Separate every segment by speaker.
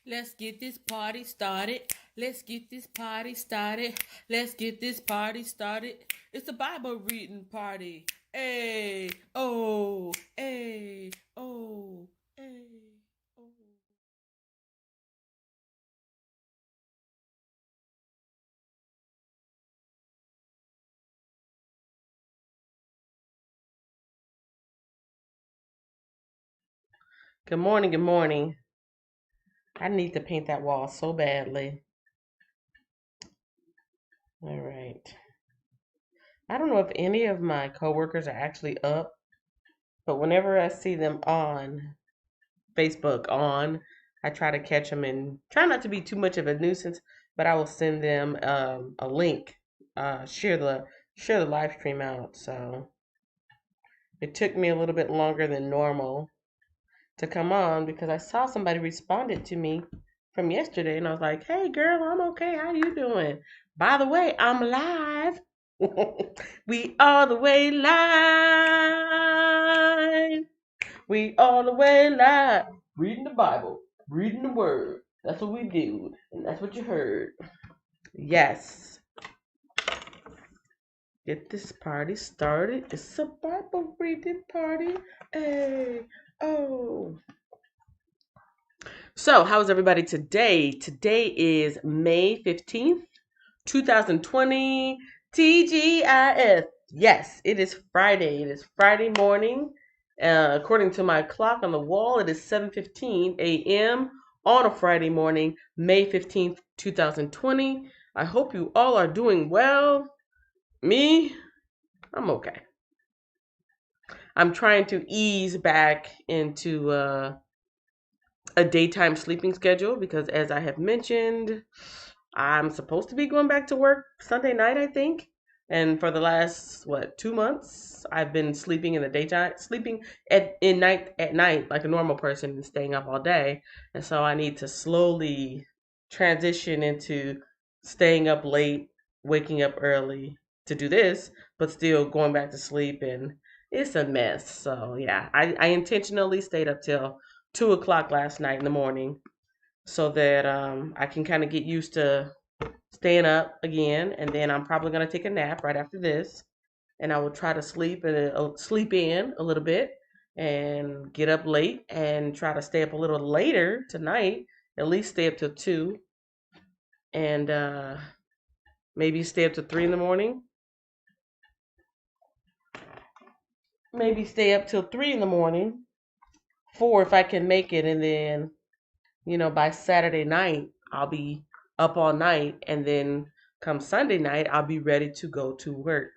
Speaker 1: Let's get this party started. Let's get this party started. Let's get this party started. It's a Bible reading party. Hey, oh, hey, oh, hey, oh. Good morning, good morning. I need to paint that wall so badly. All right. I don't know if any of my coworkers are actually up, but whenever I see them on I try to catch them and try not to be too much of a nuisance, but I will send them a link, share the live stream out. So it took me a little bit longer than normal to come on because I saw somebody responded to me from yesterday, and I was like, "Hey, girl, I'm okay. How you doing? By the way, I'm live. We all the way live. We all the way live, reading the Bible, reading the Word. That's what we do, and that's what you heard. Yes, get this party started. It's a Bible reading party. Hey, oh. So, how is everybody today? Today is May 15th, 2020. TGIF. Yes, it is Friday. It is Friday morning. According to my clock on the wall, it is 7:15 a.m. on a Friday morning, May 15th, 2020. I hope you all are doing well. Me, I'm okay. I'm trying to ease back into a daytime sleeping schedule because, as I have mentioned, I'm supposed to be going back to work Sunday night, I think. And for the last 2 months, I've been sleeping in the daytime, sleeping at night like a normal person and staying up all day. And so I need to slowly transition into staying up late, waking up early to do this, but still going back to sleep, and it's a mess. So yeah, I intentionally stayed up till 2 o'clock last night in the morning so that I can kind of get used to staying up again, and then I'm probably gonna take a nap right after this, and I will try to sleep in a little bit, and get up late and try to stay up a little later tonight. At least stay up till 2, and maybe stay up to 3 in the morning. Maybe stay up till 3 in the morning, 4 if I can make it, and then by Saturday night, I'll be up all night, and then come Sunday night, I'll be ready to go to work.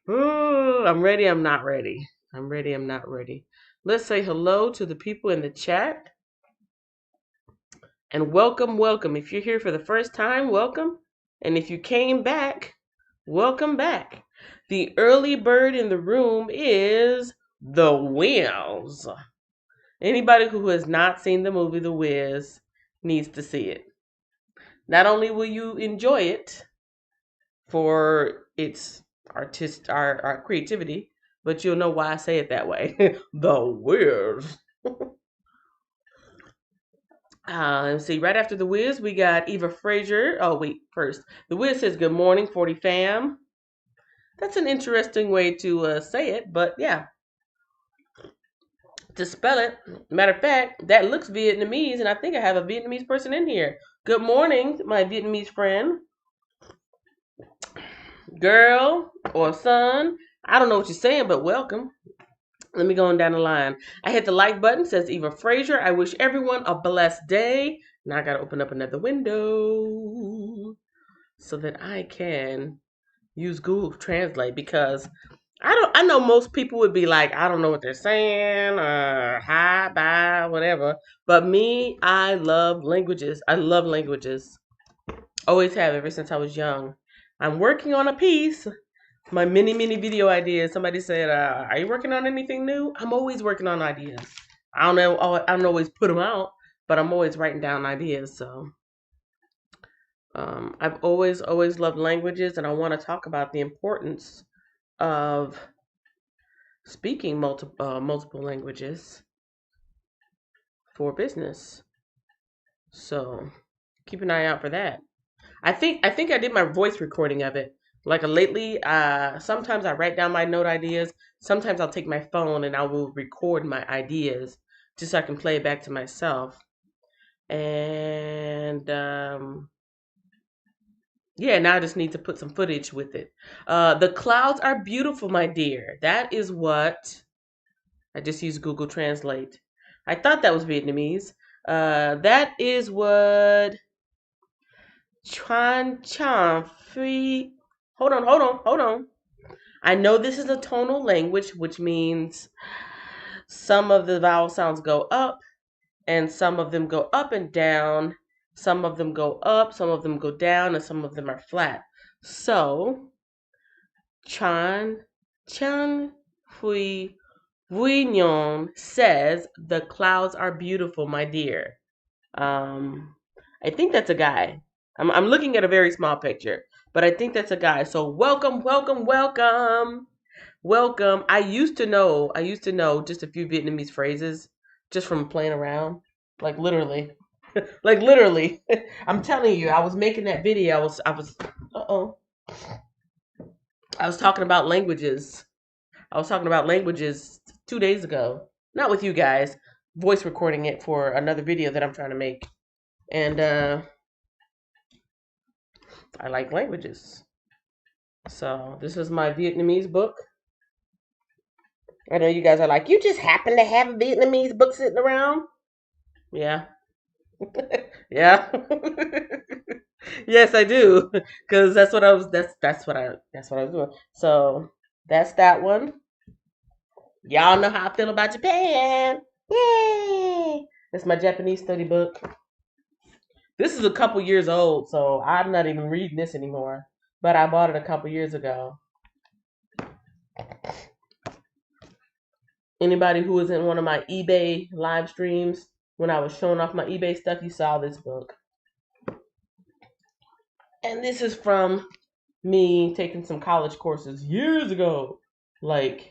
Speaker 1: Ooh, I'm ready, I'm not ready. I'm ready, I'm not ready. Let's say hello to the people in the chat and welcome, welcome. If you're here for the first time, welcome. And if you came back, welcome back. The early bird in the room is The Wiz. Anybody who has not seen the movie The Wiz needs to see it. Not only will you enjoy it for its our creativity, but you'll know why I say it that way. The Wiz. Let's see. Right after The Wiz, we got Eva Frazier. Oh wait, first The Wiz says good morning, 40 fam. That's an interesting way to say it, but yeah, to spell it. Matter of fact, that looks Vietnamese, and I think I have a Vietnamese person in here. Good morning, my Vietnamese friend. Girl or son. I don't know what you're saying, but welcome. Let me go on down the line. I hit the like button, says Eva Frazier. I wish everyone a blessed day. Now I gotta open up another window so that I can use Google Translate, because I know most people would be like, I don't know what they're saying, or hi, bye, whatever. But me, I love languages. I love languages. Always have ever since I was young. I'm working on a piece. My mini video ideas. Somebody said, "Are you working on anything new?" I'm always working on ideas. I don't know. I don't always put them out, but I'm always writing down ideas. So I've always loved languages, and I want to talk about the importance of speaking multiple languages for business. So keep an eye out for that. I think I did my voice recording of it. Like lately, sometimes I write down my note ideas. Sometimes I'll take my phone and I will record my ideas just so I can play it back to myself. And yeah, now I just need to put some footage with it. The clouds are beautiful, my dear. That is what I just used Google Translate. I thought that was Vietnamese. That is what Chuan Chan Free. Hold on. I know this is a tonal language, which means some of the vowel sounds go up and some of them go up and down. Some of them go up, some of them go down, and some of them are flat. So, Chan Chan Hui Vuignon says the clouds are beautiful, my dear. Um, I think that's a guy. I'm looking at a very small picture, but I think that's a guy. So welcome. I used to know just a few Vietnamese phrases just from playing around, like literally, like literally. I'm telling you, I was making that video. Uh-oh, I was talking about languages. I was talking about languages 2 days ago. Not with you guys, voice recording it for another video that I'm trying to make. And I like languages. So this is my Vietnamese book. I know you guys are like, you just happen to have a Vietnamese book sitting around? Yeah. Yeah. Yes, I do. Cause that's what I was doing. So that's that one. Y'all know how I feel about Japan. Yay! That's my Japanese study book. This is a couple years old, so I'm not even reading this anymore. But I bought it a couple years ago. Anybody who was in one of my eBay live streams when I was showing off my eBay stuff, you saw this book. And this is from me taking some college courses years ago. Like,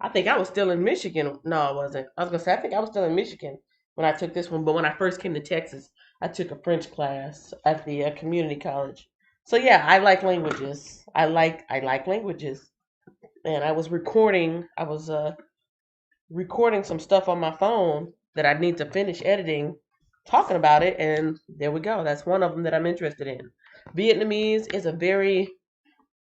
Speaker 1: I think I was still in Michigan. No, I wasn't. I was going to say, I think I was still in Michigan when I took this one. But when I first came to Texas, I took a French class at the community college. So yeah, I like languages. I like languages. And I was recording some stuff on my phone that I need to finish editing, talking about it, and there we go. That's one of them that I'm interested in. Vietnamese is a very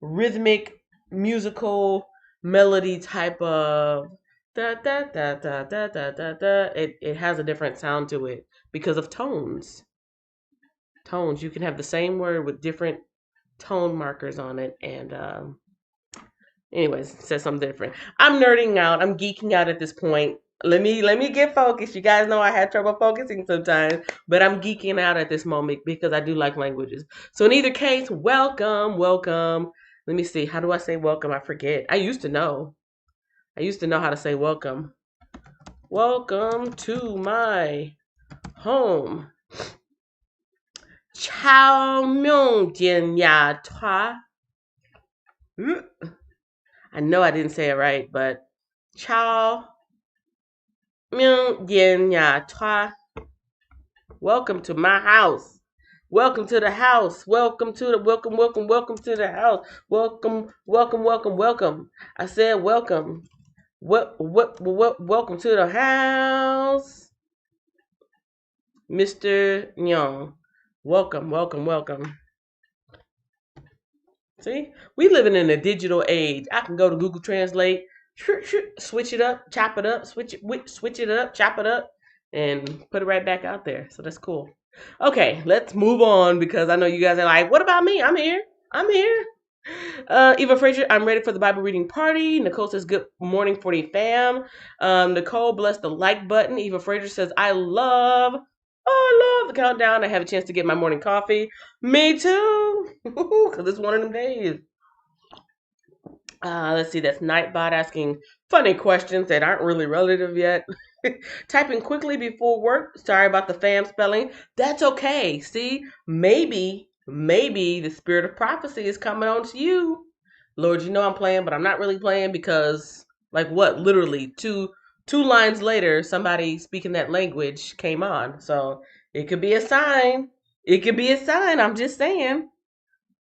Speaker 1: rhythmic, musical, melody type of da da da da da da da da. It has a different sound to it because of tones. Tones. You can have the same word with different tone markers on it, and anyways, it says something different. I'm nerding out. I'm geeking out at this point. Let me get focused. You guys know I had trouble focusing sometimes, but I'm geeking out at this moment because I do like languages. So in either case, welcome. Let me see. How do I say welcome? I forget. I used to know. I used to know how to say welcome. Welcome to my home. Chào mừng đến nhà ta. I know I didn't say it right, but Chao Ming Yin Ya Twa. Welcome to my house. Welcome to the house. Welcome to the welcome to the house. Welcome. I said welcome. Welcome to the house, Mr. Nyong. Welcome. See, we living in a digital age. I can go to Google Translate, switch it up, chop it up, switch it up, chop it up, and put it right back out there. So that's cool. Okay, let's move on because I know you guys are like, what about me? I'm here. Eva Frazier, I'm ready for the Bible reading party. Nicole says, good morning, 40 fam. Nicole, bless the like button. Eva Frazier says, I love the countdown. I have a chance to get my morning coffee. Me too, because it's one of them days. Let's see, that's Nightbot asking funny questions that aren't really relative yet. Typing quickly before work. Sorry about the fam spelling. That's okay. See, maybe the spirit of prophecy is coming on to you. Lord, you know I'm playing, but I'm not really playing because, like, what? Literally two lines later, somebody speaking that language came on. So It could be a sign. It could be a sign. I'm just saying.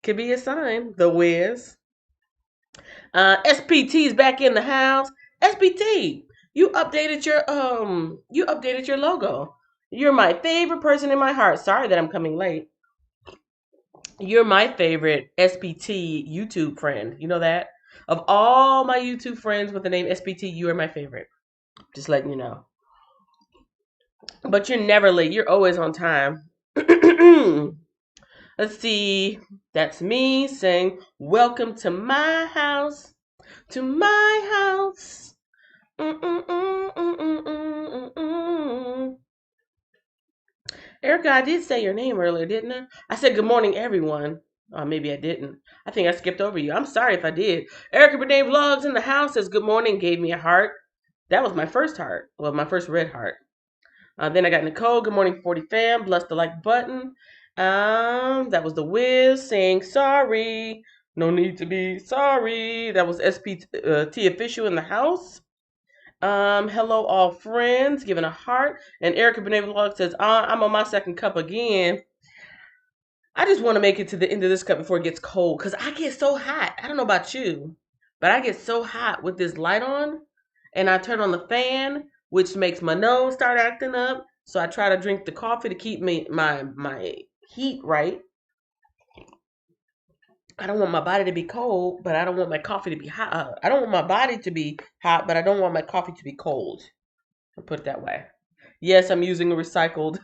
Speaker 1: Could be a sign. The Wiz. SPT's back in the house. SPT, you updated your logo. You're my favorite person in my heart. Sorry that I'm coming late. You're my favorite SPT YouTube friend. You know that? Of all my YouTube friends with the name SPT, you are my favorite. Just letting you know. But you're never late. You're always on time. Let's see. That's me saying, "Welcome to my house. To my house." Erica, I did say your name earlier, didn't I? I said good morning, everyone. Maybe I didn't. I think I skipped over you. I'm sorry if I did. Erica Renee Vlogs in the house says good morning, gave me a heart. That was my first heart. Well, my first red heart. Then I got Nicole, good morning, 40 fam. Bless the like button. That was the Wiz saying sorry. No need to be sorry. That was SPT official in the house. Hello all friends, giving a heart. And Erica Benet Vlog says, I'm on my second cup again. I just want to make it to the end of this cup before it gets cold because I get so hot. I don't know about you, but I get so hot with this light on, and I turn on the fan, which makes my nose start acting up. So I try to drink the coffee to keep my heat right. I don't want my body to be cold, but I don't want my coffee to be hot. I don't want my body to be hot, but I don't want my coffee to be cold. I'll put it that way. Yes, I'm using a recycled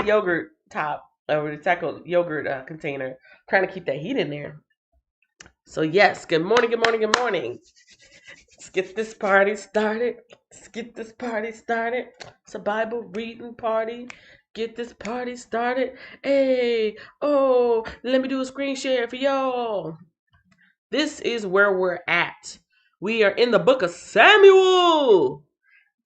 Speaker 1: yogurt top, a recycled yogurt container, trying to keep that heat in there. So yes, good morning, good morning, good morning. Let's get this party started. Let's get this party started. It's a Bible reading party. Get this party started. Hey, oh, let me do a screen share for y'all. This is where we're at. We are in the book of Samuel.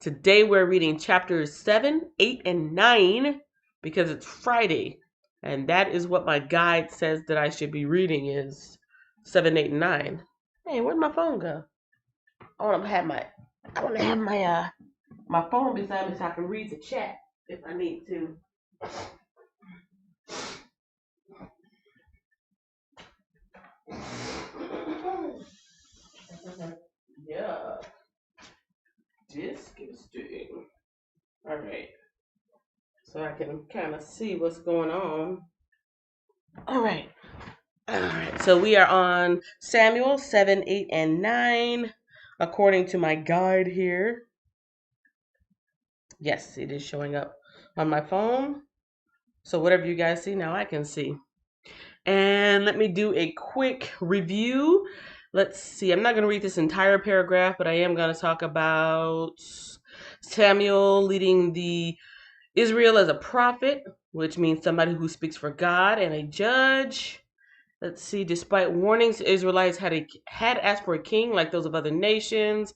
Speaker 1: Today we're reading chapters 7, 8, and 9 because it's Friday. And that is what my guide says that I should be reading is 7, 8, and 9. Hey, where'd my phone go? I want to have my phone beside me so I can read the chat if I need to. Yeah. Disgusting. All right. So I can kind of see what's going on. All right. All right. So we are on Samuel 7, 8, and 9, according to my guide here. Yes, it is showing up on my phone. So whatever you guys see now, I can see. And let me do a quick review. Let's see. I'm not going to read this entire paragraph, but I am going to talk about Samuel leading the Israel as a prophet, which means somebody who speaks for God, and a judge. Let's see. Despite warnings, the Israelites had asked for a king like those of other nations.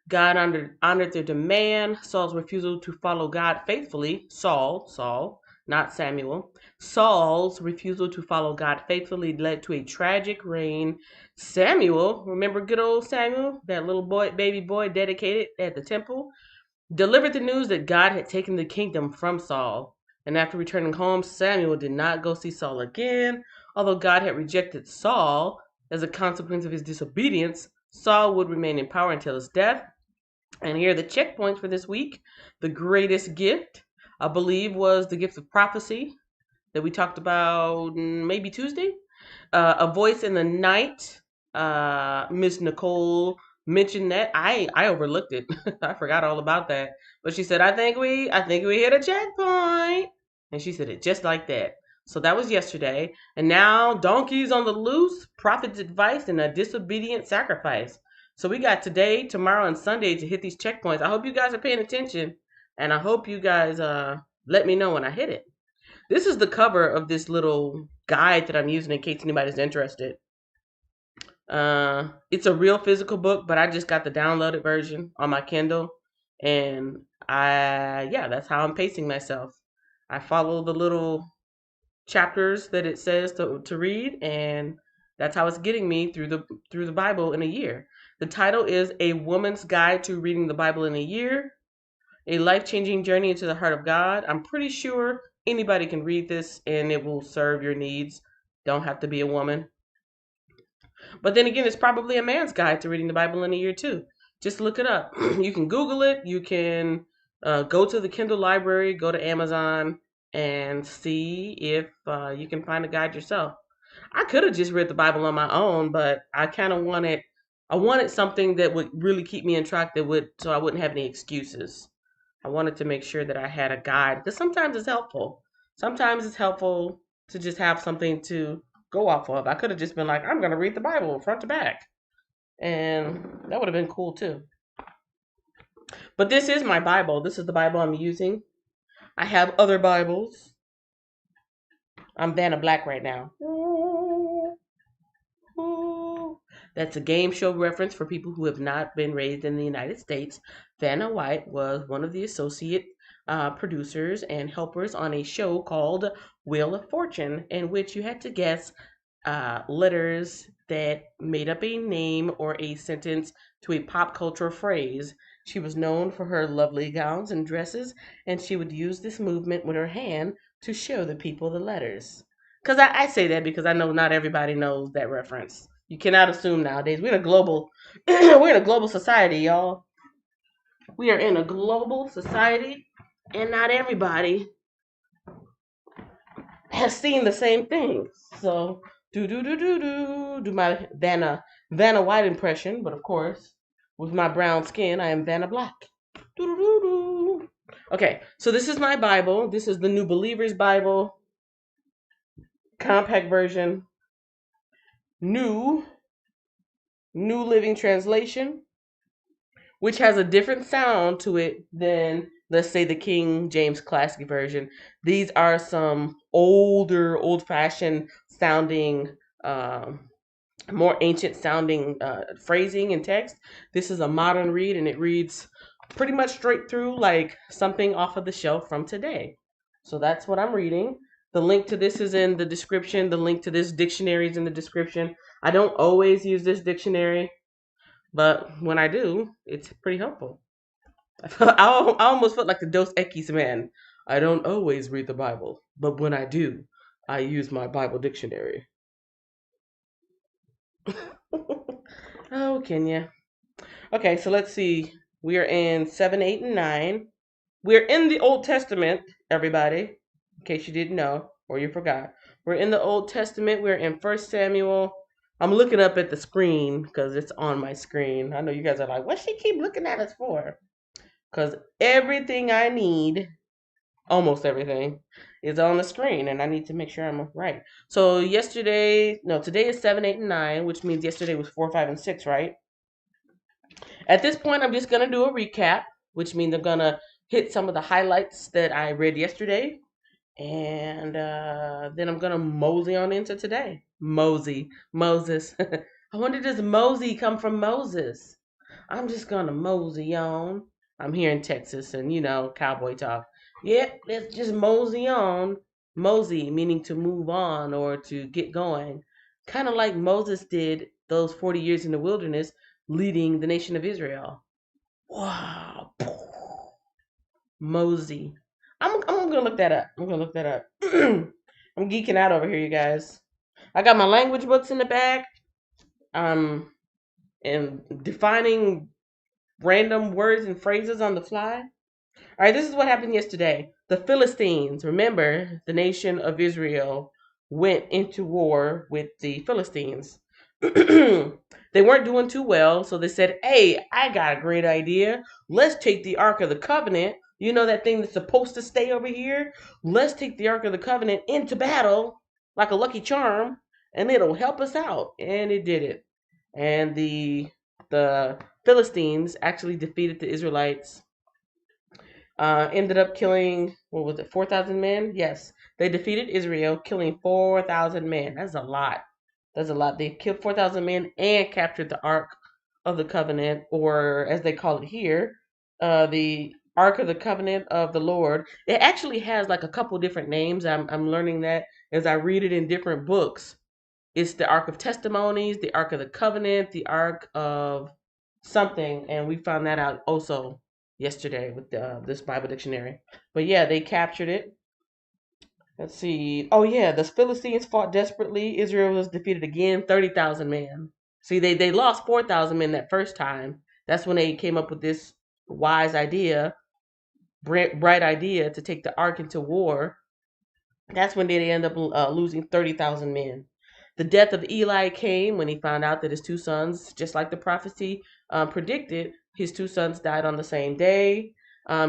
Speaker 1: God honored their demand. Saul's refusal to follow God faithfully. Saul, not Samuel. Saul's refusal to follow God faithfully led to a tragic reign. Samuel, remember good old Samuel, that little boy, baby boy dedicated at the temple, delivered the news that God had taken the kingdom from Saul. And after returning home, Samuel did not go see Saul again. Although God had rejected Saul as a consequence of his disobedience, Saul would remain in power until his death. And here are the checkpoints for this week. The greatest gift, I believe, was the gift of prophecy that we talked about maybe Tuesday. A voice in the night. Miss Nicole mentioned that. I overlooked it. I forgot all about that. But she said, I think we hit a checkpoint. And she said it just like that. So that was yesterday. And now donkeys on the loose, prophet's advice, and a disobedient sacrifice. So we got today, tomorrow, and Sunday to hit these checkpoints. I hope you guys are paying attention. And I hope you guys let me know when I hit it. This is the cover of this little guide that I'm using in case anybody's interested. It's a real physical book, but I just got the downloaded version on my Kindle. And that's how I'm pacing myself. I follow the little chapters that it says to read, and that's how it's getting me through the Bible in a year. The title is A Woman's Guide to Reading the Bible in a Year. A life-changing journey into the heart of God. I'm pretty sure anybody can read this and it will serve your needs. Don't have to be a woman. But then again, it's probably a man's guide to reading the Bible in a year too. Just look it up. You can Google it. You can go to the Kindle library, go to Amazon, and see if you can find a guide yourself. I could have just read the Bible on my own, but I kind of wanted, I wanted something that would really keep me in track, that would, so I wouldn't have any excuses. I wanted to make sure that I had a guide, because sometimes it's helpful. Sometimes it's helpful to just have something to go off of. I could have just been like, I'm going to read the Bible front to back, and that would have been cool too. But this is my Bible. This is the Bible I'm using. I have other Bibles. I'm Vanna Black right now. That's a game show reference for people who have not been raised in the United States. Vanna White was one of the associate producers and helpers on a show called Wheel of Fortune, in which you had to guess letters that made up a name or a sentence to a pop culture phrase. She was known for her lovely gowns and dresses, and she would use this movement with her hand to show the people the letters. Because I say that because I know not everybody knows that reference. You cannot assume nowadays. We're in a global we're in a global society, y'all. We are in a global society, and not everybody has seen the same thing. So do my Vanna White impression, but of course, with my brown skin, I am Vanna Black. Do do do do. Okay, so this is my Bible. This is the New Believer's Bible, compact version, new Living Translation, which has a different sound to it than, let's say, the King James Classic Version. These are some older, old-fashioned sounding, more ancient sounding phrasing and text. This is a modern read, and it reads pretty much straight through like something off of the shelf from today. So that's what I'm reading. The link to this is in the description. The link to this dictionary is in the description. I don't always use this dictionary, but when I do, it's pretty helpful. I almost felt like the Dos Equis man. I don't always read the Bible, but when I do, I use my Bible dictionary. Oh, Kenya. Okay, so let's see. We are in 7, 8, and 9. We're in the Old Testament, everybody, in case you didn't know or you forgot. We're in the Old Testament. We're in 1 Samuel. I'm looking up at the screen because it's on my screen. I know you guys are like, what she keep looking at us for? Because everything I need, almost everything, is on the screen, and I need to make sure I'm right. So today is 7, 8, and 9, which means yesterday was 4, 5, and 6, right? At this point, I'm just going to do a recap, which means I'm going to hit some of the highlights that I read yesterday, and then I'm going to mosey on into today. Moses. I wonder, does Mosey come from Moses? I'm just going to mosey on. I'm here in Texas, and cowboy talk. Yep, let's just mosey on. Mosey, meaning to move on or to get going. Kind of like Moses did those 40 years in the wilderness, leading the nation of Israel. Wow. Mosey. I'm gonna look that up. I'm gonna look that up. I'm geeking out over here, you guys. I got my language books in the back. And defining random words and phrases on the fly. All right, this is what happened yesterday. The Philistines, remember, the nation of Israel went into war with the Philistines. They weren't doing too well, so they said, hey, I got a great idea. Let's take the Ark of the Covenant. You know that thing that's supposed to stay over here? Let's take the Ark of the Covenant into battle like a lucky charm, and it'll help us out. And it did it. And the Philistines actually defeated the Israelites. Ended up killing, what was it, 4,000 men? Yes, they defeated Israel, killing 4,000 men. That's a lot. That's a lot. They killed 4,000 men and captured the Ark of the Covenant, or as they call it here, the Ark of the Covenant of the Lord. It actually has like a couple different names. I'm learning that as I read it in different books. It's the Ark of Testimonies, the Ark of the Covenant, the Ark of something, and we found that out also. yesterday with this Bible dictionary. But yeah, they captured it. Let's see. Oh yeah, the Philistines fought desperately. Israel was defeated again, 30,000 men. See, they lost 4,000 men that first time. That's when they came up with this wise idea, bright idea to take the ark into war. That's when they end up losing 30,000 men. The death of Eli came when he found out that his two sons, just like the prophecy predicted, his two sons died on the same day.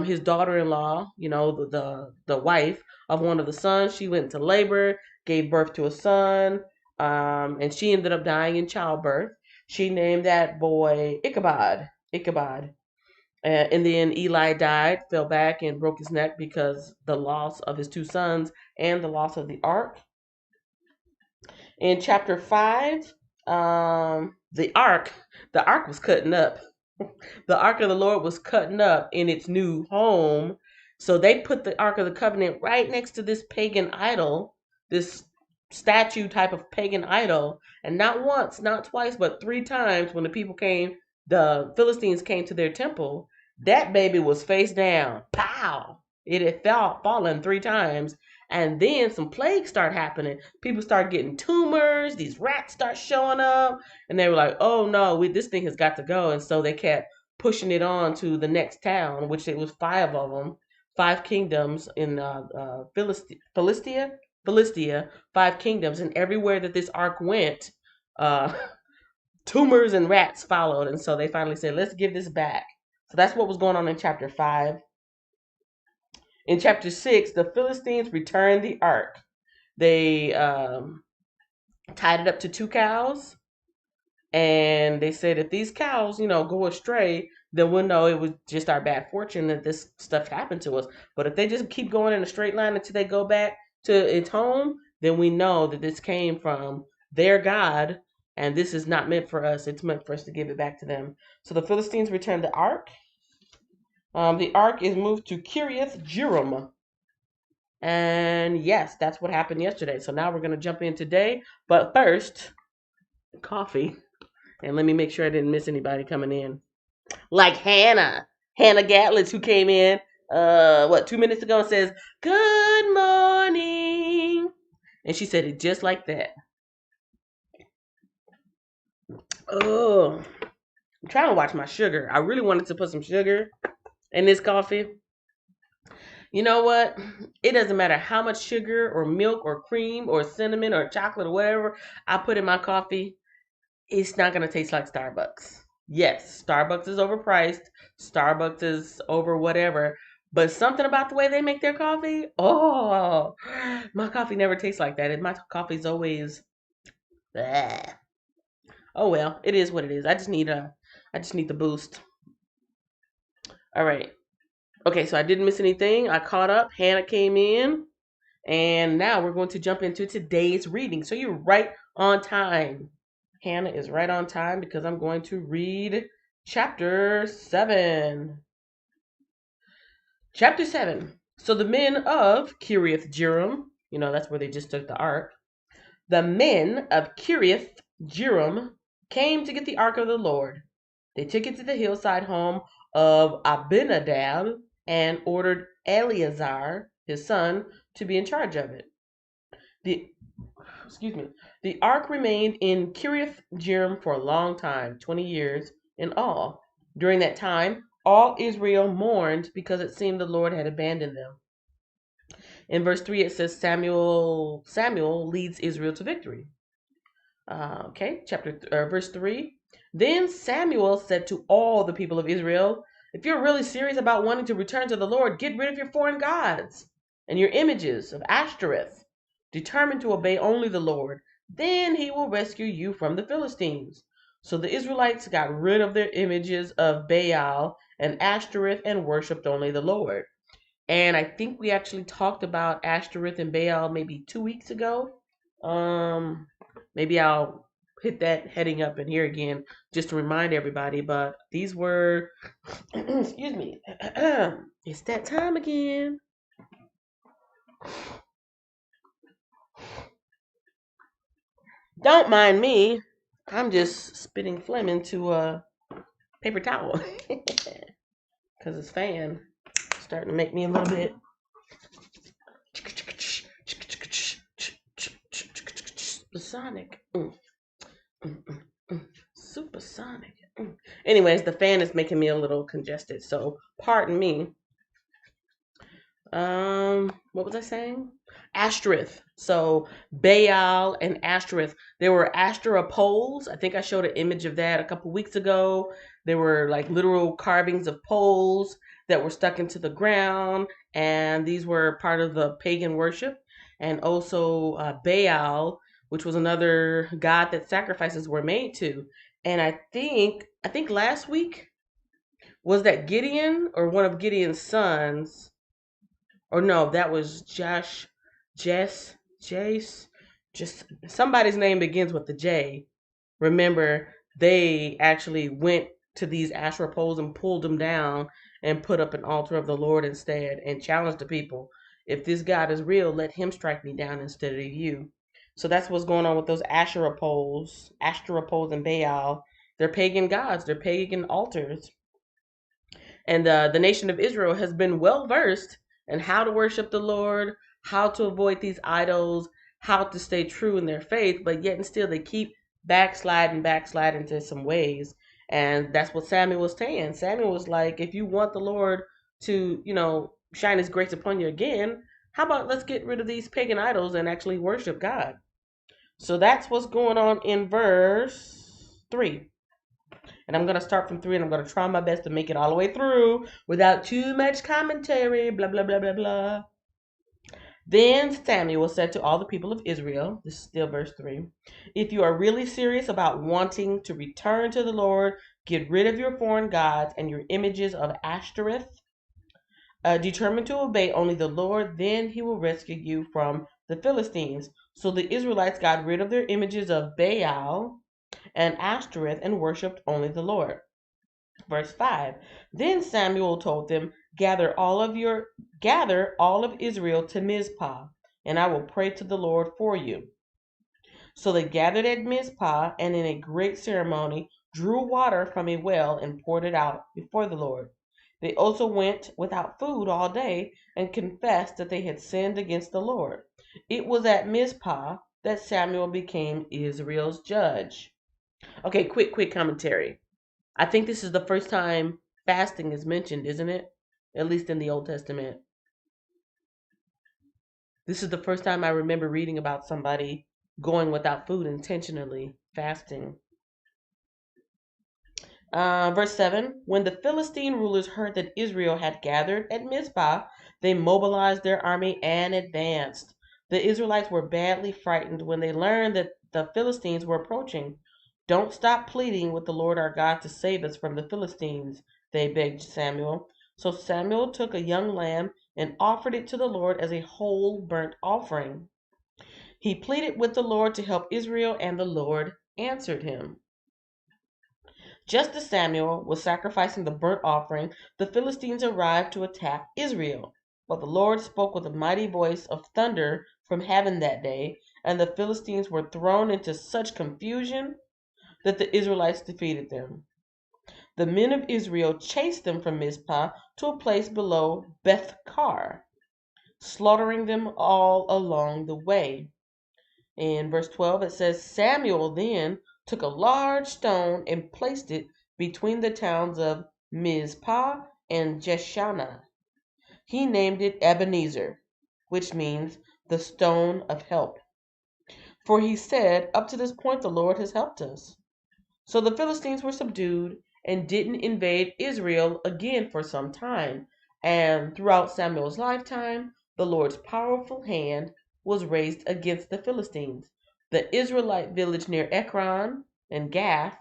Speaker 1: His daughter-in-law, the wife of one of the sons, she went into labor, gave birth to a son, and she ended up dying in childbirth. She named that boy Ichabod. Ichabod. And then Eli died, fell back, and broke his neck because the loss of his two sons and the loss of the ark. In chapter 5, the ark was cutting up. The ark of the Lord was cutting up in its new home. So they put the ark of the covenant right next to this pagan idol, this statue type of pagan idol. And not once, not twice, but 3 times when the Philistines came to their temple, that baby was face down. Pow! It had fallen 3 times. And then some plagues start happening. People start getting tumors. These rats start showing up. And they were like, oh no, this thing has got to go. And so they kept pushing it on to the next town, which it was 5 of them, 5 kingdoms in Philistia, 5 kingdoms. And everywhere that this ark went, uh, tumors and rats followed. And so they finally said, let's give this back. So that's what was going on in chapter 5. In chapter 6, the Philistines returned the ark. They tied it up to 2 cows, and they said if these cows, go astray, then we'll know it was just our bad fortune that this stuff happened to us. But if they just keep going in a straight line until they go back to its home, then we know that this came from their God, and this is not meant for us. It's meant for us to give it back to them. So the Philistines returned the ark. The ark is moved to Kiriath Jearim. And yes, that's what happened yesterday. So now we're going to jump in today. But first, coffee. And let me make sure I didn't miss anybody coming in. Like Hannah Gatlitz, who came in, 2 minutes ago and says, good morning. And she said it just like that. Oh, I'm trying to watch my sugar. I really wanted to put some sugar in this coffee. You know what? It doesn't matter how much sugar or milk or cream or cinnamon or chocolate or whatever I put in my coffee. It's not going to taste like Starbucks. Yes, Starbucks is overpriced. Starbucks is over whatever. But something about the way they make their coffee, oh, my coffee never tastes like that. My coffee's always, bleh. Oh well, it is what it is. I just need the boost. All right. Okay, so I didn't miss anything. I caught up. Hannah came in. And now we're going to jump into today's reading. So you're right on time. Hannah is right on time because I'm going to read chapter 7. Chapter 7. So the men of Kiriath Jearim, that's where they just took the ark. The men of Kiriath Jearim came to get the ark of the Lord. They took it to the hillside home of Abinadab and ordered Eleazar, his son, to be in charge of it. The ark remained in Kiriath Jearim for a long time, 20 years in all. During that time, all Israel mourned because it seemed the Lord had abandoned them. In verse 3, it says Samuel leads Israel to victory. Verse 3. Then Samuel said to all the people of Israel, if you're really serious about wanting to return to the Lord, get rid of your foreign gods and your images of Ashtoreth. Determined to obey only the Lord, then he will rescue you from the Philistines. So the Israelites got rid of their images of Baal and Ashtoreth and worshipped only the Lord. And I think we actually talked about Ashtoreth and Baal maybe 2 weeks ago. Maybe I'll hit that heading up in here again just to remind everybody. But these were, excuse me, it's that time again. Don't mind me. I'm just spitting phlegm into a paper towel. because this fan is starting to make me a little bit supersonic. Supersonic. Anyways, the fan is making me a little congested, so pardon me. What was I saying? Ashtoreth. So Baal and Ashtoreth. There were Asherah poles. I think I showed an image of that a couple weeks ago. There were like literal carvings of poles that were stuck into the ground, and these were part of the pagan worship. And also Baal, which was another god that sacrifices were made to. And I think last week was that Gideon or one of Gideon's sons, or no, that was Jace, just somebody's name begins with the J. Remember, they actually went to these Asherah poles and pulled them down and put up an altar of the Lord instead and challenged the people. If this God is real, let him strike me down instead of you. So that's what's going on with those Asherah poles and Baal. They're pagan gods, they're pagan altars. And the nation of Israel has been well versed in how to worship the Lord, how to avoid these idols, how to stay true in their faith, but yet and still they keep backsliding to some ways. And that's what Samuel was saying. Samuel was like, if you want the Lord to, shine his grace upon you again, how about let's get rid of these pagan idols and actually worship God? So that's what's going on in verse 3. And I'm going to start from 3 and I'm going to try my best to make it all the way through without too much commentary, blah, blah, blah, blah, blah. Then Samuel said to all the people of Israel, this is still verse 3, if you are really serious about wanting to return to the Lord, get rid of your foreign gods and your images of Ashtoreth. Determined to obey only the Lord, then he will rescue you from the Philistines. So the Israelites got rid of their images of Baal and Ashtoreth and worshipped only the Lord. Verse 5. Then Samuel told them, gather all of Israel to Mizpah, and I will pray to the Lord for you. So they gathered at Mizpah, and in a great ceremony drew water from a well and poured it out before the Lord. They also went without food all day and confessed that they had sinned against the Lord. It was at Mizpah that Samuel became Israel's judge. Okay, quick commentary. I think this is the first time fasting is mentioned, isn't it? At least in the Old Testament. This is the first time I remember reading about somebody going without food intentionally, fasting. Verse 7. When the Philistine rulers heard that Israel had gathered at Mizpah, they mobilized their army and advanced. The Israelites were badly frightened when they learned that the Philistines were approaching. Don't stop pleading with the Lord our God to save us from the Philistines, they begged Samuel. So Samuel took a young lamb and offered it to the Lord as a whole burnt offering. He pleaded with the Lord to help Israel, and the Lord answered him. Just as Samuel was sacrificing the burnt offering, the Philistines arrived to attack Israel. But the Lord spoke with a mighty voice of thunder from heaven that day, and the Philistines were thrown into such confusion that the Israelites defeated them. The men of Israel chased them from Mizpah to a place below Beth-kar, slaughtering them all along the way. In verse 12 it says, Samuel then took a large stone and placed it between the towns of Mizpah and Jeshanah. He named it Ebenezer, which means the stone of help. For he said, up to this point the Lord has helped us. So the Philistines were subdued and didn't invade Israel again for some time. And throughout Samuel's lifetime, the Lord's powerful hand was raised against the Philistines. The Israelite village near Ekron and Gath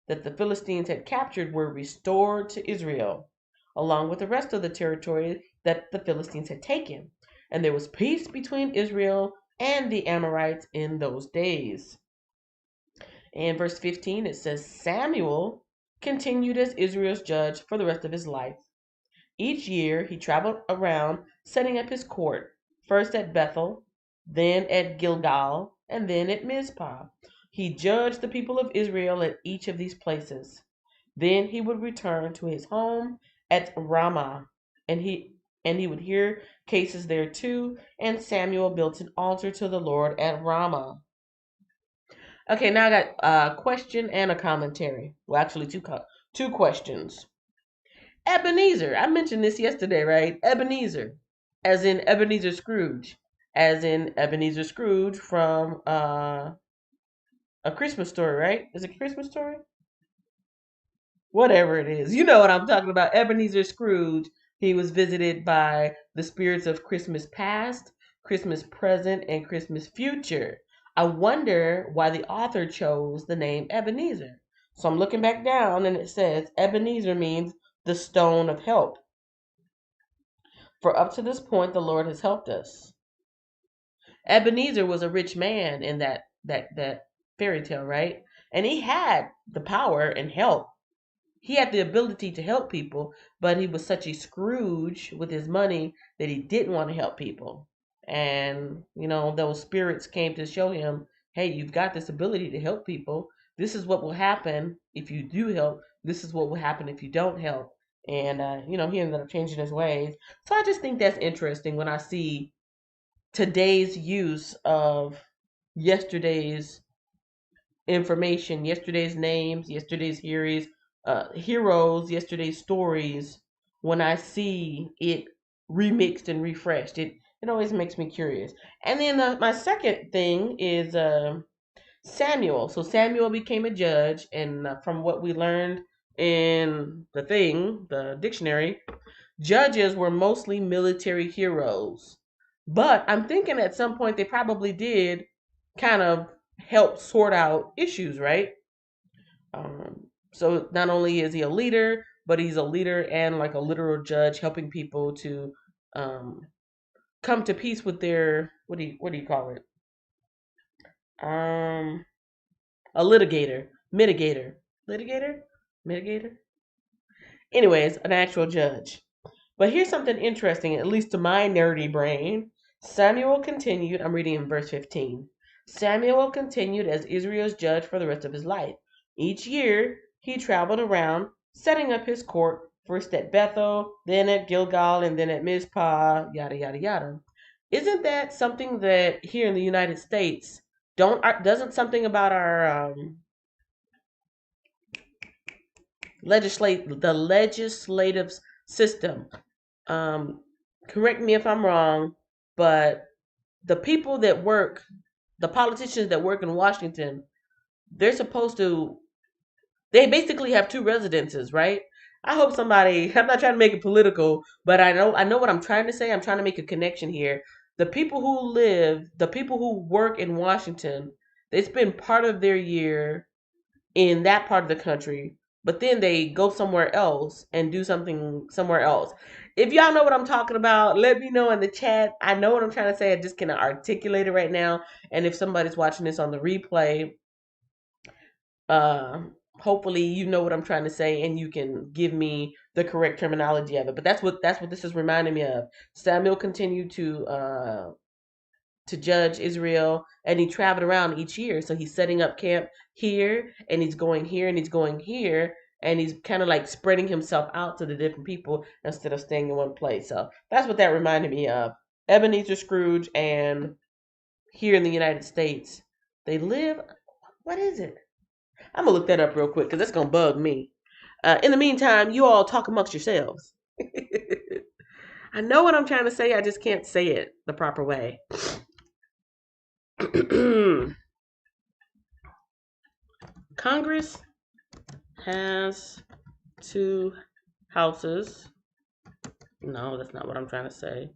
Speaker 1: that the Philistines had captured were restored to Israel, along with the rest of the territory that the Philistines had taken. And there was peace between Israel and the Amorites in those days. In verse 15, it says, Samuel continued as Israel's judge for the rest of his life. Each year he traveled around setting up his court, first at Bethel, then at Gilgal, and then at Mizpah. He judged the people of Israel at each of these places. Then he would return to his home at Ramah, and he would hear cases there too. And Samuel built an altar to the Lord at Ramah. Okay, now I got a question and a commentary. Well, actually, two questions. Ebenezer, I mentioned this yesterday, right? Ebenezer, as in Ebenezer Scrooge, as in Ebenezer Scrooge from A Christmas Story, right? Is it a Christmas Story? Whatever it is. You know what I'm talking about. Ebenezer Scrooge. He was visited by the spirits of Christmas past, Christmas present, and Christmas future. I wonder why the author chose the name Ebenezer. So I'm looking back down and it says Ebenezer means the stone of help. For up to this point, the Lord has helped us. Ebenezer was a rich man in that fairy tale, right? And he had the power and help. He had the ability to help people, but he was such a Scrooge with his money that he didn't want to help people. And, those spirits came to show him, hey, you've got this ability to help people. This is what will happen if you do help. This is what will happen if you don't help. And, he ended up changing his ways. So I just think that's interesting when I see today's use of yesterday's information, yesterday's names, yesterday's heroes, yesterday's stories. When I see it remixed and refreshed, it always makes me curious. And then my second thing is Samuel. So Samuel became a judge, and from what we learned in the dictionary, judges were mostly military heroes. But I'm thinking at some point they probably did kind of help sort out issues, right? So not only is he a leader, but he's a leader and like a literal judge, helping people to um, come to peace with their what do you call it? Um, a litigator, litigator, mitigator. Anyways, an actual judge. But here's something interesting, at least to my nerdy brain. Samuel continued, I'm reading in verse 15. Samuel continued as Israel's judge for the rest of his life. Each year, he traveled around, setting up his court, first at Bethel, then at Gilgal, and then at Mizpah, yada, yada, yada. Isn't that something that here in the United States, doesn't something about our the legislative system. Um, Correct me if I'm wrong, but the people that work, the politicians that work in Washington, they're supposed to, they basically have two residences, right? I hope somebody, I'm not trying to make it political, but I know what I'm trying to say. I'm trying to make a connection here. The people who work in Washington, they spend part of their year in that part of the country, but then they go somewhere else and do something somewhere else. If y'all know what I'm talking about, let me know in the chat. I know what I'm trying to say. I just cannot articulate it right now. And if somebody's watching this on the replay, uh, hopefully you know what I'm trying to say and you can give me the correct terminology of it. But that's what this is reminding me of. Samuel continued to judge Israel, and he traveled around each year. So he's setting up camp here, and he's going here, and he's going here, and he's kind of like spreading himself out to the different people instead of staying in one place. So that's what that reminded me of. Ebenezer Scrooge, and here in the United States, they live. What is it? I'm gonna look that up real quick because that's gonna bug me. In the meantime, you all talk amongst yourselves. I know what I'm trying to say. I just can't say it the proper way. Congress has two houses. No, that's not what I'm trying to say.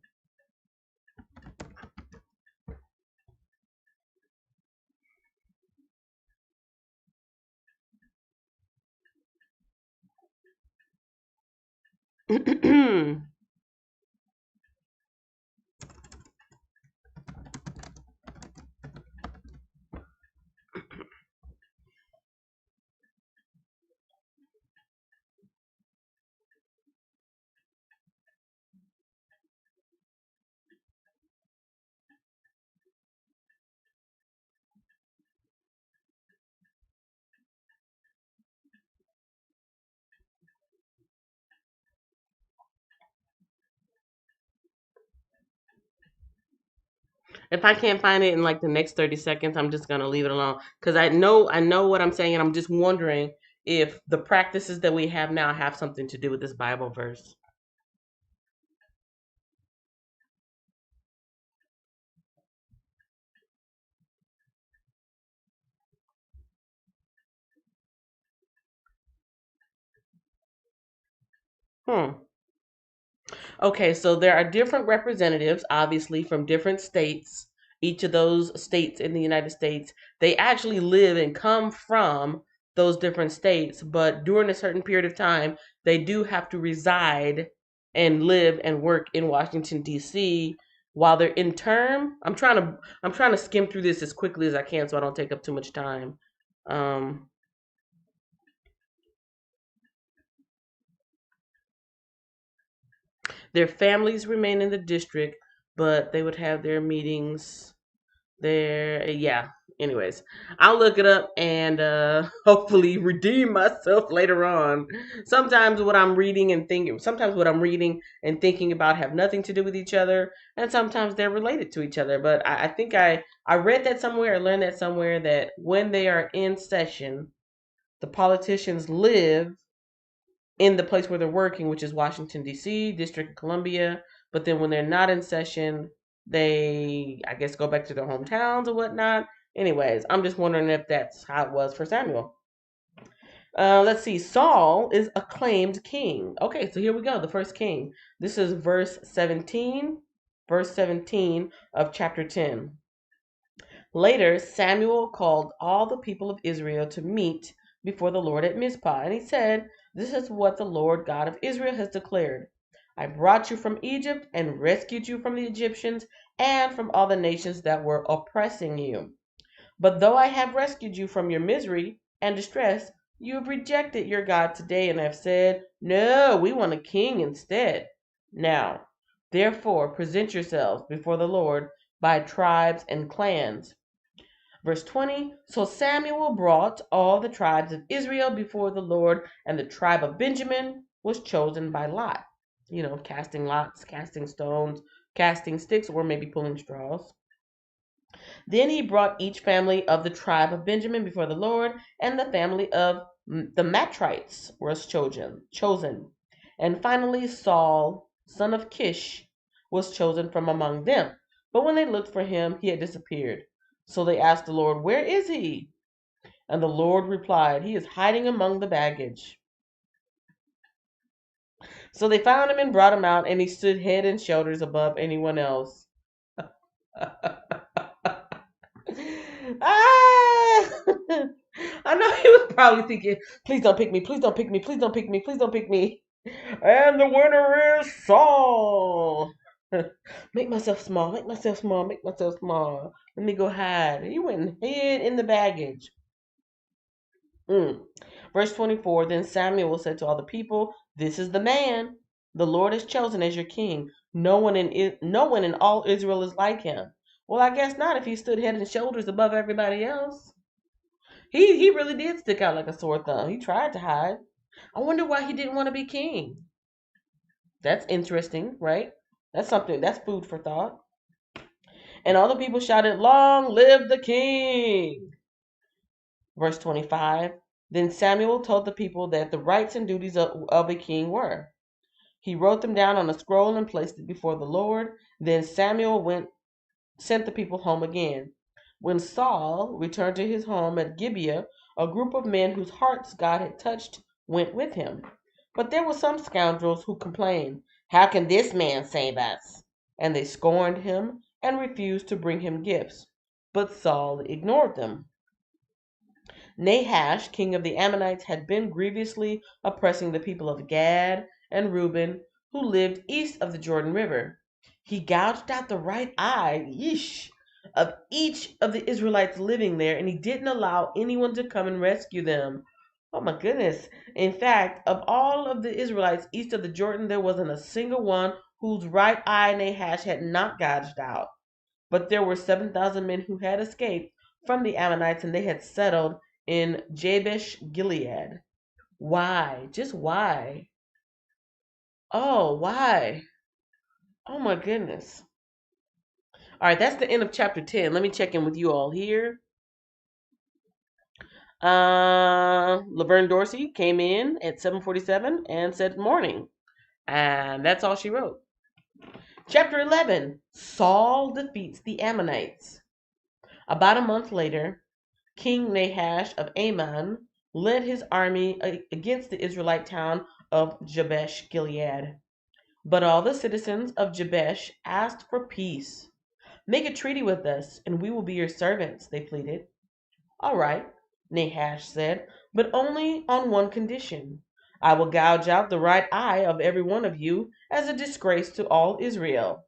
Speaker 1: If I can't find it in like the next 30 seconds, I'm just gonna leave it alone because I know what I'm saying, and I'm just wondering if the practices that we have now have something to do with this Bible verse. Hmm. Okay, so there are different representatives, obviously, from different states. Each of those states in the United States, they actually live and come from those different states, but during a certain period of time, they do have to reside and live and work in Washington, D.C. while they're in term. I'm trying to skim through this as quickly as I can so I don't take up too much time. Um, their families remain in the district, but they would have their meetings there. Yeah. Anyways, I'll look it up and hopefully redeem myself later on. Sometimes what I'm reading and thinking about have nothing to do with each other, and sometimes they're related to each other. But I think I read that somewhere, I learned that somewhere, that when they are in session, the politicians live in the place where they're working, which is Washington, D.C., District of Columbia. But then when they're not in session, they, I guess, go back to their hometowns or whatnot. Anyways, I'm just wondering if that's how it was for Samuel. Let's see. Saul is acclaimed king. Okay, so here we go. The first king. This is verse 17 of chapter 10. Later, Samuel called all the people of Israel to meet before the Lord at Mizpah, and he said, "This is what the Lord God of Israel has declared. I brought you from Egypt and rescued you from the Egyptians and from all the nations that were oppressing you. But though I have rescued you from your misery and distress, you have rejected your God today and have said, 'No, we want a king instead.' Now, therefore, present yourselves before the Lord by tribes and clans." Verse 20. So Samuel brought all the tribes of Israel before the Lord, and the tribe of Benjamin was chosen by lot. Casting lots, casting stones, casting sticks, or maybe pulling straws. Then he brought each family of the tribe of Benjamin before the Lord, and the family of the Matrites was chosen. And finally, Saul, son of Kish, was chosen from among them. But when they looked for him, he had disappeared. So they asked the Lord, "Where is he?" And the Lord replied, "He is hiding among the baggage." So they found him and brought him out, and he stood head and shoulders above anyone else. Ah! I know he was probably thinking, "Please don't pick me, please don't pick me, please don't pick me, please don't pick me." And the winner is Saul. Make myself small, make myself small, make myself small. Let me go hide. He went and hid in the baggage. Mm. Verse 24. Then Samuel said to all the people, "This is the man the Lord has chosen as your king. No one in all Israel is like him." Well, I guess not if he stood head and shoulders above everybody else. He really did stick out like a sore thumb. He tried to hide. I wonder why he didn't want to be king. That's interesting, right? That's food for thought. And all the people shouted, "Long live the king!" Verse 25. Then Samuel told the people that the rights and duties of a king were. He wrote them down on a scroll and placed it before the Lord. Then Samuel sent the people home again. When Saul returned to his home at Gibeah, a group of men whose hearts God had touched went with him. But there were some scoundrels who complained, "How can this man save us?" And they scorned him and refused to bring him gifts. But Saul ignored them. Nahash, king of the Ammonites, had been grievously oppressing the people of Gad and Reuben, who lived east of the Jordan River. He gouged out the right eye, of each of the Israelites living there, and he didn't allow anyone to come and rescue them. Oh my goodness. In fact, of all of the Israelites east of the Jordan, there wasn't a single one whose right eye Nahash had not gouged out. But there were 7,000 men who had escaped from the Ammonites, and they had settled in Jabesh Gilead. Why? Just why? Oh, why? Oh my goodness. All right, that's the end of chapter 10. Let me check in with you all here. Laverne Dorsey came in at 7:47 and said morning. And that's all she wrote. Chapter 11, Saul defeats the Ammonites. About a month later, King Nahash of Ammon led his army against the Israelite town of Jabesh Gilead. But all the citizens of Jabesh asked for peace. Make a treaty with us, and we will be your servants, they pleaded. All right, Nahash said, but only on one condition. I will gouge out the right eye of every one of you as a disgrace to all Israel.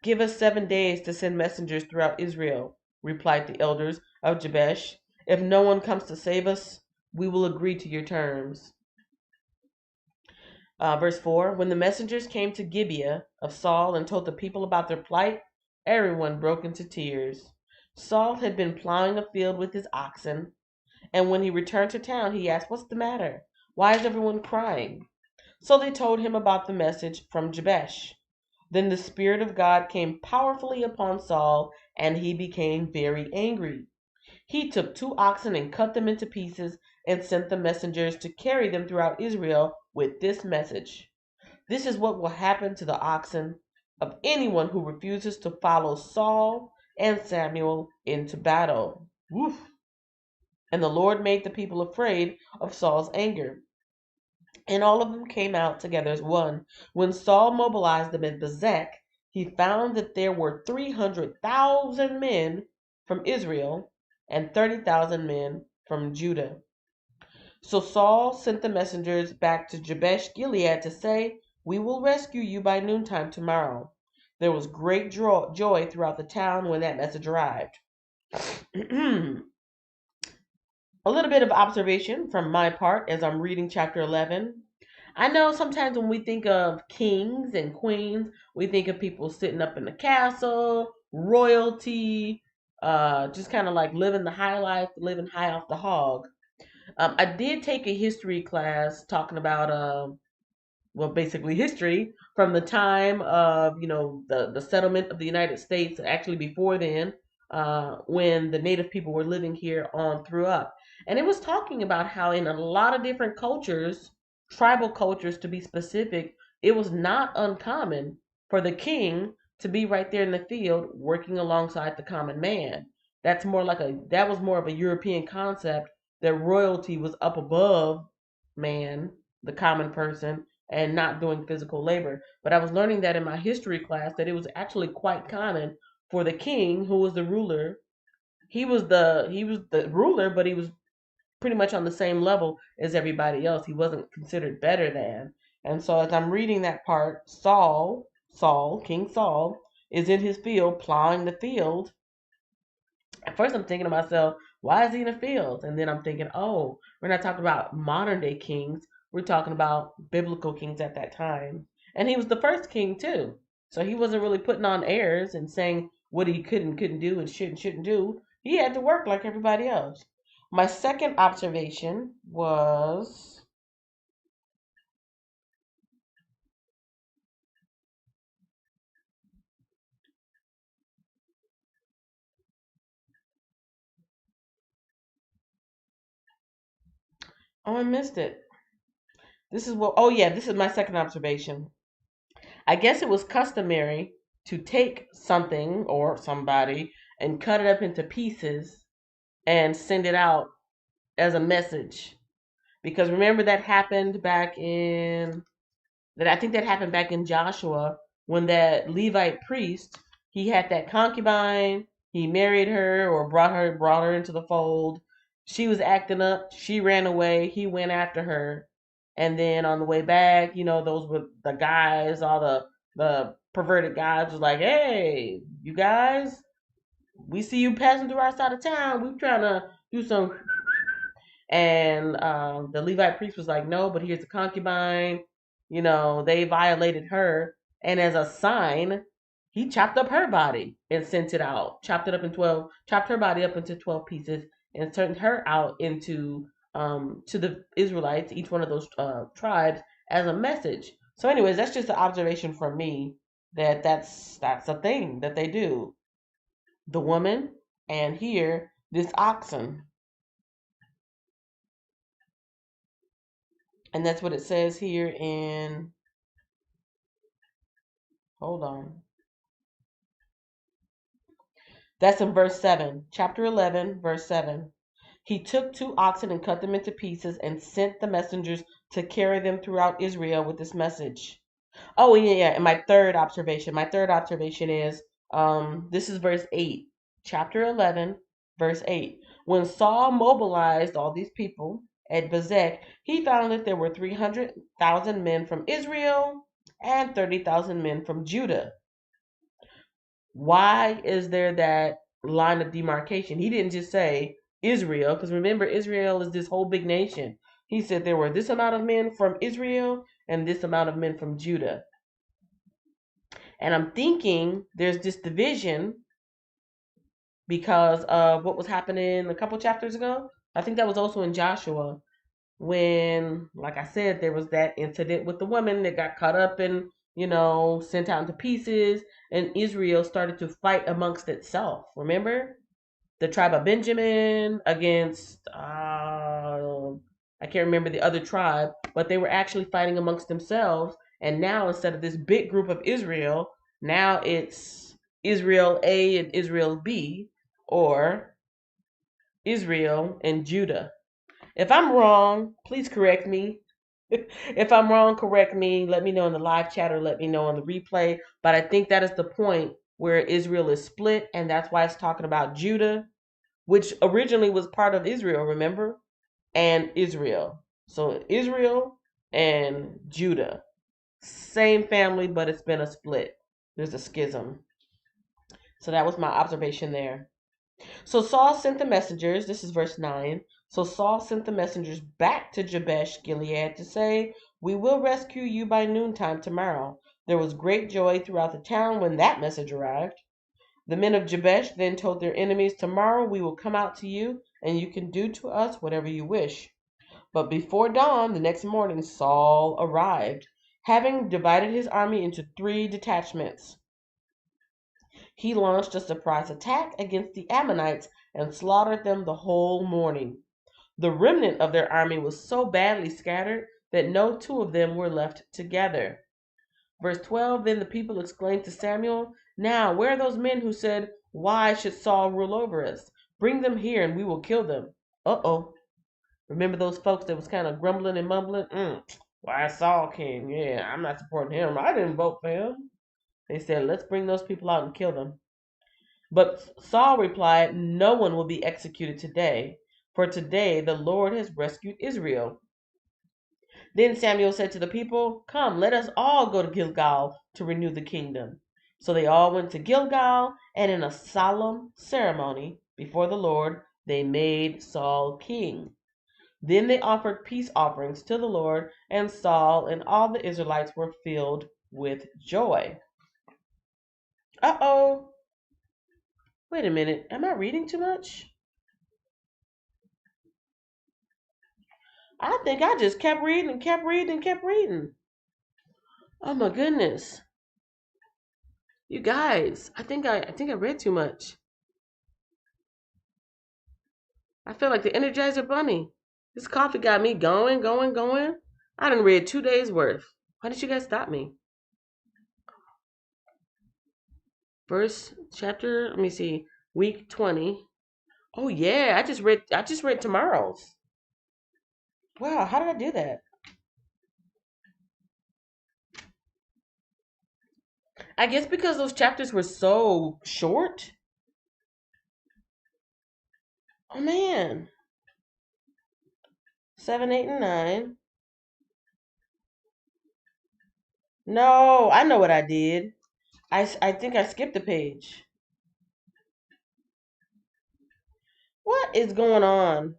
Speaker 1: Give us 7 days to send messengers throughout Israel, replied the elders of Jabesh. If no one comes to save us, we will agree to your terms. Verse 4, when the messengers came to Gibeah of Saul and told the people about their plight, everyone broke into tears. Saul had been plowing a field with his oxen, and when he returned to town, he asked, what's the matter? Why is everyone crying? So they told him about the message from Jabesh. Then the Spirit of God came powerfully upon Saul, and he became very angry. He took 2 oxen and cut them into pieces and sent the messengers to carry them throughout Israel with this message. This is what will happen to the oxen of anyone who refuses to follow Saul and Samuel into battle. Woof. And the Lord made the people afraid of Saul's anger. And all of them came out together as one. When Saul mobilized them at Bezek, he found that there were 300,000 men from Israel and 30,000 men from Judah. So Saul sent the messengers back to Jabesh Gilead to say, we will rescue you by noontime tomorrow. There was great joy throughout the town when that message arrived. A little bit of observation from my part as I'm reading chapter 11. I know sometimes when we think of kings and queens, we think of people sitting up in the castle, royalty, just kind of like living the high life, living high off the hog. I did take a history class talking about well, basically history from the time of, the settlement of the United States, actually before then, when the native people were living here on through up. And it was talking about how in a lot of different cultures, tribal cultures to be specific, it was not uncommon for the king to be right there in the field working alongside the common man. That was more of a European concept that royalty was up above man, the common person, and not doing physical labor. But I was learning that in my history class that it was actually quite common for the king, who was the ruler. He was the ruler, but he was pretty much on the same level as everybody else. He wasn't considered better than. And so as I'm reading that part, King Saul, is in his field plowing the field. At first I'm thinking to myself, why is he in the field? And then I'm thinking, oh, we're not talking about modern day kings. We're talking about biblical kings at that time. And he was the first king too. So he wasn't really putting on airs and saying what he could and couldn't do and shouldn't do. He had to work like everybody else. My second observation was, oh, I missed it. Oh yeah, this is my second observation. I guess it was customary to take something or somebody and cut it up into pieces and send it out as a message. Because remember I think that happened back in Joshua when that Levite priest, he had that concubine, he married her or brought her into the fold. She was acting up, she ran away, he went after her. And then on the way back, those were the guys, all the perverted guys was like, hey, you guys, we see you passing through our side of town. We're trying to do some. And the Levite priest was like, no, but here's the concubine. They violated her. And as a sign, he chopped up her body and sent it out. Chopped her body up into 12 pieces and sent her out to the Israelites, each one of those tribes, as a message. So anyways, that's just an observation from me that's a thing that they do. The woman, and here this oxen. And that's what it says here in, hold on. That's in verse 7, chapter 11, verse 7. He took 2 oxen and cut them into pieces and sent the messengers to carry them throughout Israel with this message. Oh, yeah. And my third observation is, this is verse 8, chapter 11, verse 8. When Saul mobilized all these people at Bezek, he found that there were 300,000 men from Israel and 30,000 men from Judah. Why is there that line of demarcation? He didn't just say Israel, because remember, Israel is this whole big nation. He said there were this amount of men from Israel and this amount of men from Judah. And I'm thinking there's this division because of what was happening a couple chapters ago. I think that was also in Joshua when, like I said, there was that incident with the woman that got caught up and, sent out into pieces, and Israel started to fight amongst itself. Remember? The tribe of Benjamin against, I can't remember the other tribe, but they were actually fighting amongst themselves. And now, instead of this big group of Israel, now it's Israel A and Israel B, or Israel and Judah. If I'm wrong, please correct me. If I'm wrong, correct me. Let me know in the live chat or let me know on the replay. But I think that is the point where Israel is split, and that's why it's talking about Judah, which originally was part of Israel, remember? And Israel. So Israel and Judah. Same family, but it's been a split. There's a schism. So that was my observation there. So Saul sent the messengers, this is verse 9. So Saul sent the messengers back to Jabesh Gilead to say, "We will rescue you by noontime tomorrow." There was great joy throughout the town when that message arrived. The men of Jabesh then told their enemies, "Tomorrow we will come out to you, and you can do to us whatever you wish." But before dawn the next morning Saul arrived, having divided his army into 3 detachments. He launched a surprise attack against the Ammonites and slaughtered them the whole morning. The remnant of their army was so badly scattered that no 2 of them were left together. Verse 12, then the people exclaimed to Samuel, "Now, where are those men who said, 'Why should Saul rule over us?' Bring them here and we will kill them." Uh-oh. Remember those folks that was kind of grumbling and mumbling? Why Saul king? Yeah, I'm not supporting him. I didn't vote for him. They said, "Let's bring those people out and kill them." But Saul replied, "No one will be executed today, for today the Lord has rescued Israel." Then Samuel said to the people, "Come, let us all go to Gilgal to renew the kingdom." So they all went to Gilgal, and in a solemn ceremony before the Lord, they made Saul king. Then they offered peace offerings to the Lord, and Saul and all the Israelites were filled with joy. Uh-oh. Wait a minute. Am I reading too much? I think I just kept reading and kept reading and kept reading. Oh my goodness. You guys, I think I read too much. I feel like the Energizer Bunny. This coffee got me going, going, going. I done read 2 days worth. Why did you guys stop me? First chapter, let me see. Week 20. Oh yeah, I just read tomorrow's. Wow, how did I do that? I guess because those chapters were so short. Oh man. 7, 8, and 9. No, I know what I did. I think I skipped a page. What is going on?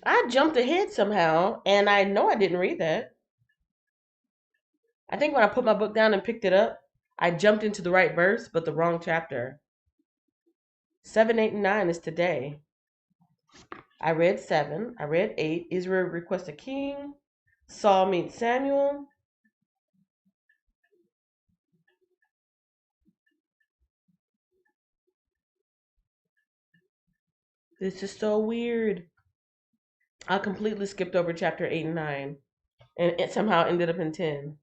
Speaker 1: I jumped ahead somehow, and I know I didn't read that. I think when I put my book down and picked it up, I jumped into the right verse, but the wrong chapter. 7, 8, and 9 is today. I read 7. I read 8. Israel requests a king. Saul meets Samuel. This is so weird. I completely skipped over chapter 8 and 9, and it somehow ended up in 10.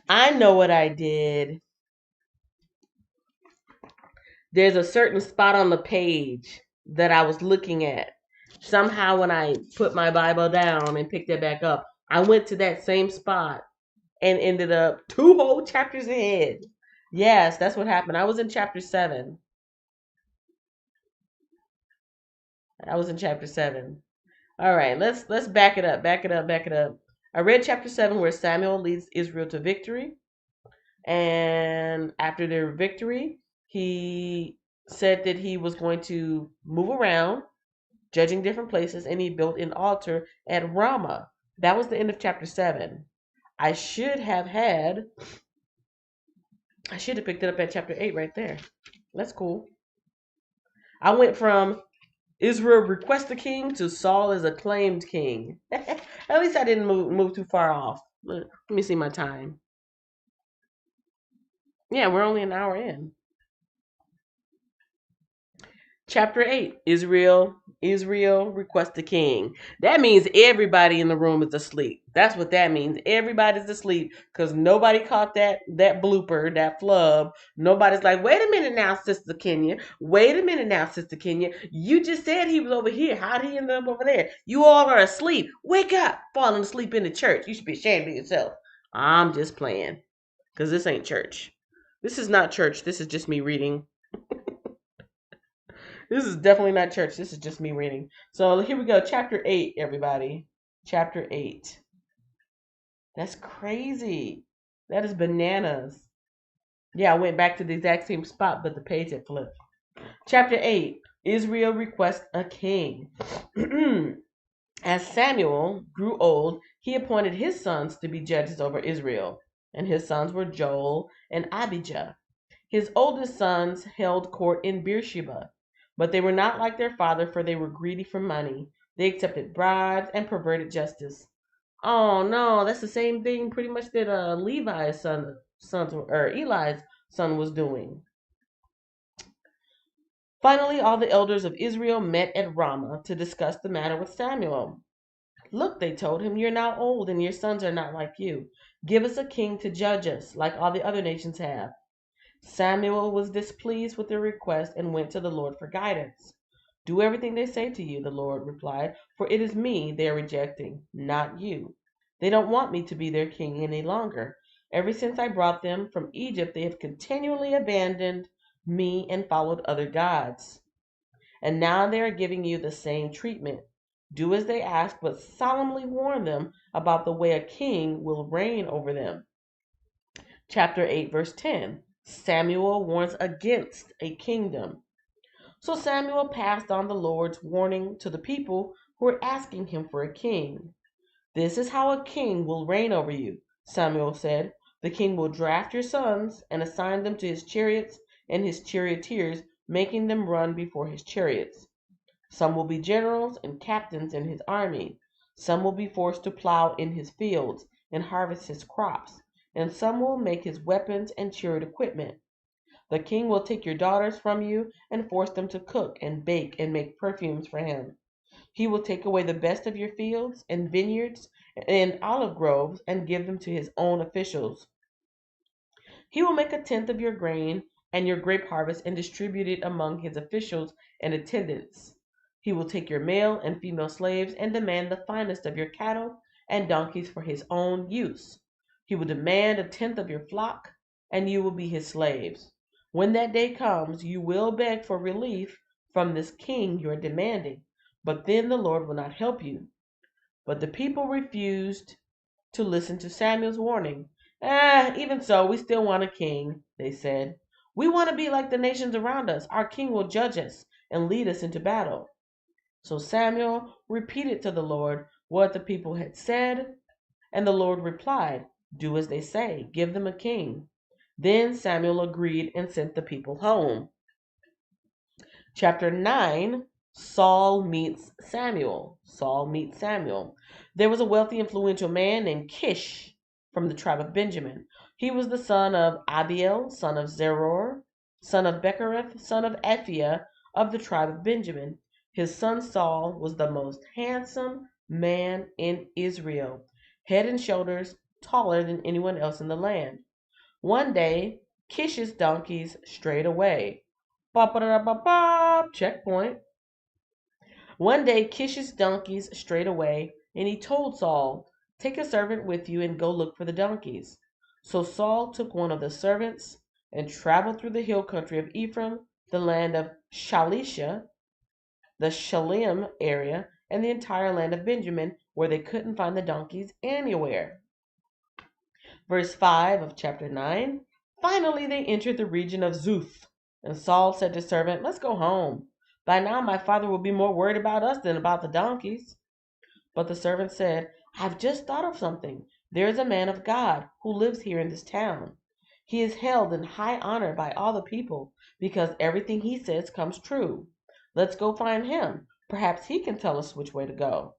Speaker 1: I know what I did. There's a certain spot on the page that I was looking at. Somehow, when I put my Bible down and picked it back up, I went to that same spot and ended up 2 whole chapters ahead. Yes, that's what happened. I was in chapter 7. I was in chapter 7. All right, let's back it up, back it up, back it up. I read chapter 7 where Samuel leads Israel to victory. And after their victory, he said that he was going to move around, judging different places, and he built an altar at Ramah. That was the end of chapter 7. I should have had, I should have picked it up at chapter 8 right there. That's cool. I went from Israel requests a king to Saul is acclaimed king. At least I didn't move too far off. Let me see my time. Yeah, we're only an hour in. Chapter 8, Israel requests a king. That means everybody in the room is asleep. That's what that means. Everybody's asleep because nobody caught that blooper, that flub. Nobody's like, wait a minute now, Sister Kenya. Wait a minute now, Sister Kenya. You just said he was over here. How did he end up over there? You all are asleep. Wake up. Falling asleep in the church. You should be ashamed of yourself. I'm just playing because this ain't church. This is not church. This is just me reading. This is definitely not church. This is just me reading. So here we go. Chapter 8, everybody. Chapter 8. That's crazy. That is bananas. Yeah, I went back to the exact same spot, but the page had flipped. Chapter 8. Israel requests a king. As Samuel grew old, he appointed his sons to be judges over Israel. And his sons were Joel and Abijah. His oldest sons held court in Beersheba. But they were not like their father, for they were greedy for money. They accepted bribes and perverted justice. Oh no, that's the same thing pretty much that Eli's son was doing. Finally, all the elders of Israel met at Ramah to discuss the matter with Samuel. Look, they told him, you're now old and your sons are not like you. Give us a king to judge us, like all the other nations have. Samuel was displeased with their request and went to the Lord for guidance. Do everything they say to you, the Lord replied, for it is me they are rejecting, not you. They don't want me to be their king any longer. Ever since I brought them from Egypt, they have continually abandoned me and followed other gods. And now they are giving you the same treatment. Do as they ask, but solemnly warn them about the way a king will reign over them. Chapter 8, verse 10. Samuel warns against a kingdom. So Samuel passed on the Lord's warning to the people who were asking him for a king. This is how a king will reign over you, Samuel said. The king will draft your sons and assign them to his chariots and his charioteers, making them run before his chariots. Some will be generals and captains in his army. Some will be forced to plow in his fields and harvest his crops, and some will make his weapons and chariot equipment. The king will take your daughters from you and force them to cook and bake and make perfumes for him. He will take away the best of your fields and vineyards and olive groves and give them to his own officials. He will make a tenth of your grain and your grape harvest and distribute it among his officials and attendants. He will take your male and female slaves and demand the finest of your cattle and donkeys for his own use. He will demand a tenth of your flock, and you will be his slaves. When that day comes, you will beg for relief from this king you are demanding, but then the Lord will not help you. But the people refused to listen to Samuel's warning. Even so, we still want a king, they said. We want to be like the nations around us. Our king will judge us and lead us into battle. So Samuel repeated to the Lord what the people had said, and the Lord replied, Do as they say. Give them a king. Then Samuel agreed and sent the people home. Chapter 9, Saul meets Samuel. Saul meets Samuel. There was a wealthy, influential man named Kish from the tribe of Benjamin. He was the son of Abiel, son of Zeror, son of Bechereth, son of Ephiah of the tribe of Benjamin. His son Saul was the most handsome man in Israel, head and shoulders taller than anyone else in the land. One day, Kish's donkeys strayed away. Bop, bop, bop, bop, checkpoint. One day, Kish's donkeys strayed away, and he told Saul, "Take a servant with you and go look for the donkeys." So Saul took one of the servants and traveled through the hill country of Ephraim, the land of Shalisha, the Shalim area, and the entire land of Benjamin, where they couldn't find the donkeys anywhere. Verse 5 of chapter 9. Finally, they entered the region of Zuph, and Saul said to his servant, "Let's go home. By now, my father will be more worried about us than about the donkeys." But the servant said, "I've just thought of something. There is a man of God who lives here in this town. He is held in high honor by all the people because everything he says comes true. Let's go find him. Perhaps he can tell us which way to go."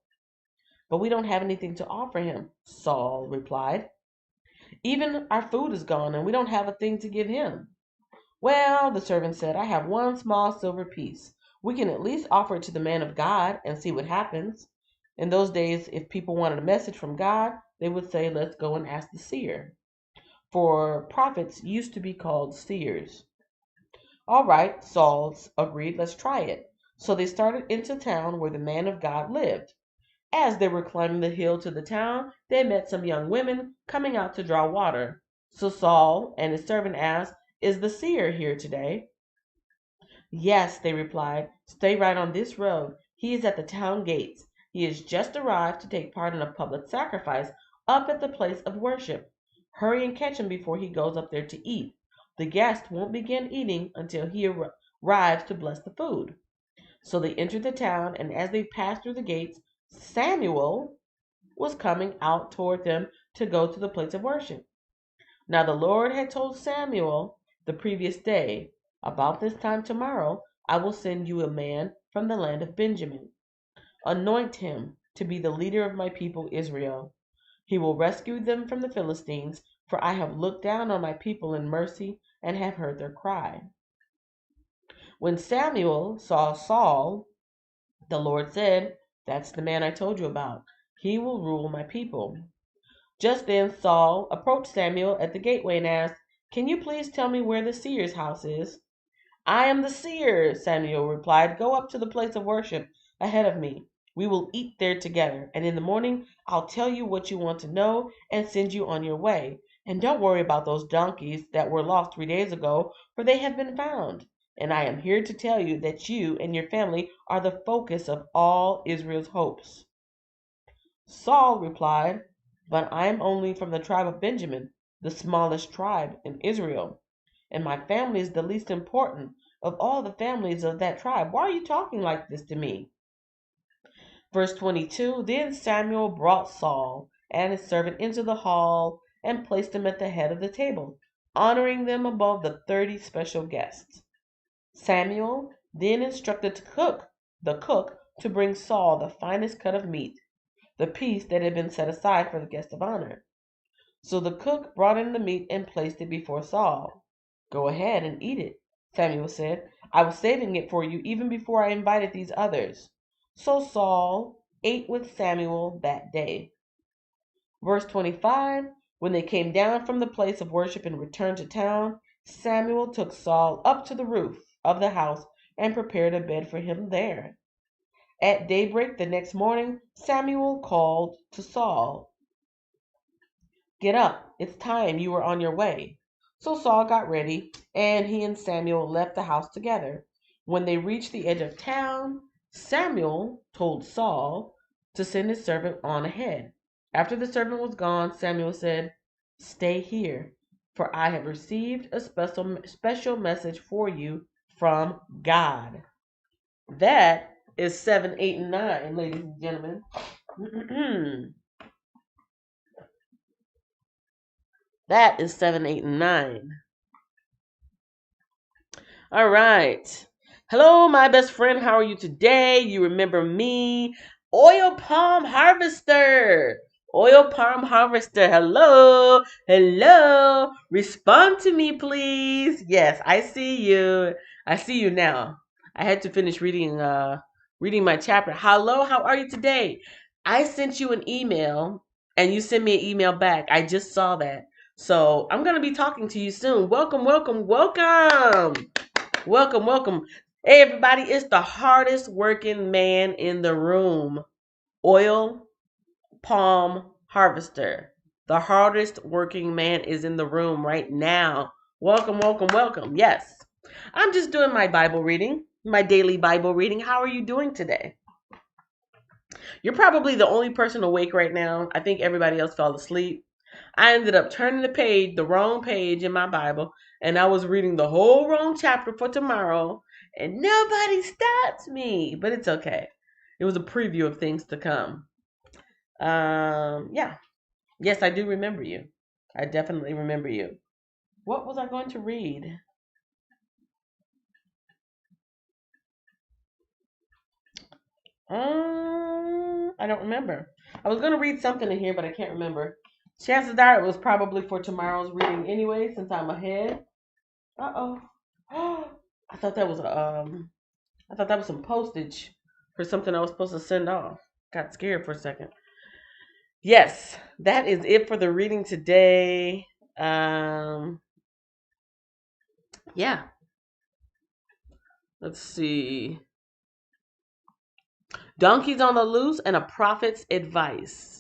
Speaker 1: "But we don't have anything to offer him," Saul replied. "Even our food is gone, and we don't have a thing to give him." "Well," the servant said, "I have one small silver piece. We can at least offer it to the man of God and see what happens." In those days, if people wanted a message from God, they would say, "Let's go and ask the seer." For prophets used to be called seers. "All right," Saul agreed, "let's try it." So they started into town where the man of God lived. As they were climbing the hill to the town, they met some young women coming out to draw water. So Saul and his servant asked, "Is the seer here today?" "Yes," they replied. "Stay right on this road. He is at the town gates. He has just arrived to take part in a public sacrifice up at the place of worship. Hurry and catch him before he goes up there to eat. The guest won't begin eating until he arrives to bless the food." So they entered the town, and as they passed through the gates, Samuel was coming out toward them to go to the place of worship. Now the Lord had told Samuel the previous day, "About this time tomorrow I will send you a man from the land of Benjamin. Anoint him to be the leader of my people Israel. He will rescue them from the Philistines, for I have looked down on my people in mercy and have heard their cry." When Samuel saw Saul, the Lord said, "That's the man I told you about. He will rule my people." Just then Saul approached Samuel at the gateway and asked, "Can you please tell me where the seer's house is?" "I am the seer," Samuel replied. "Go up to the place of worship ahead of me. We will eat there together, and in the morning I'll tell you what you want to know and send you on your way. And don't worry about those donkeys that were lost 3 days ago, for they have been found. And I am here to tell you that you and your family are the focus of all Israel's hopes." Saul replied, "But I am only from the tribe of Benjamin, the smallest tribe in Israel, and my family is the least important of all the families of that tribe. Why are you talking like this to me?" Verse 22. Then Samuel brought Saul and his servant into the hall and placed them at the head of the table, honoring them above the 30 special guests. Samuel then instructed the cook to bring Saul the finest cut of meat, the piece that had been set aside for the guest of honor. So the cook brought in the meat and placed it before Saul. "Go ahead and eat it," Samuel said. "I was saving it for you even before I invited these others." So Saul ate with Samuel that day. Verse 25. When they came down from the place of worship and returned to town, Samuel took Saul up to the roof of the house and prepared a bed for him there. At daybreak the next morning, Samuel called to Saul, "Get up, it's time you were on your way." So Saul got ready, and he and Samuel left the house together. When they reached the edge of town, Samuel told Saul to send his servant on ahead. After the servant was gone, Samuel said, "Stay here, for I have received a special message for you from God." That is 7, 8, and 9, ladies and gentlemen. That is 7, 8, and 9. All right. Hello, my best friend. How are you today? You remember me? Oil palm harvester. Oil palm harvester. Hello. Hello. Respond to me, please. Yes, I see you. I see you now. I had to finish reading my chapter. Hello, how are you today? I sent you an email and you sent me an email back. I just saw that. So I'm going to be talking to you soon. Welcome, welcome, welcome. Welcome, welcome. Hey, everybody, it's the hardest working man in the room, oil palm harvester. The hardest working man is in the room right now. Welcome, welcome, welcome. Yes, I'm just doing my Bible reading, my daily Bible reading. How are you doing today? You're probably the only person awake right now. I think everybody else fell asleep. I ended up turning the wrong page in my Bible, and I was reading the whole wrong chapter for tomorrow, and nobody stopped me. But it's okay. It was a preview of things to come. Yeah. Yes, I do remember you. I definitely remember you. What was I going to read? I don't remember. I was going to read something in here, but I can't remember. Chances are it was probably for tomorrow's reading anyway, since I'm ahead. Uh oh. I thought that was I thought that was some postage for something I was supposed to send off. Got scared for a second. Yes, that is it for the reading today. Um, yeah. Let's see. Donkeys on the loose and a prophet's advice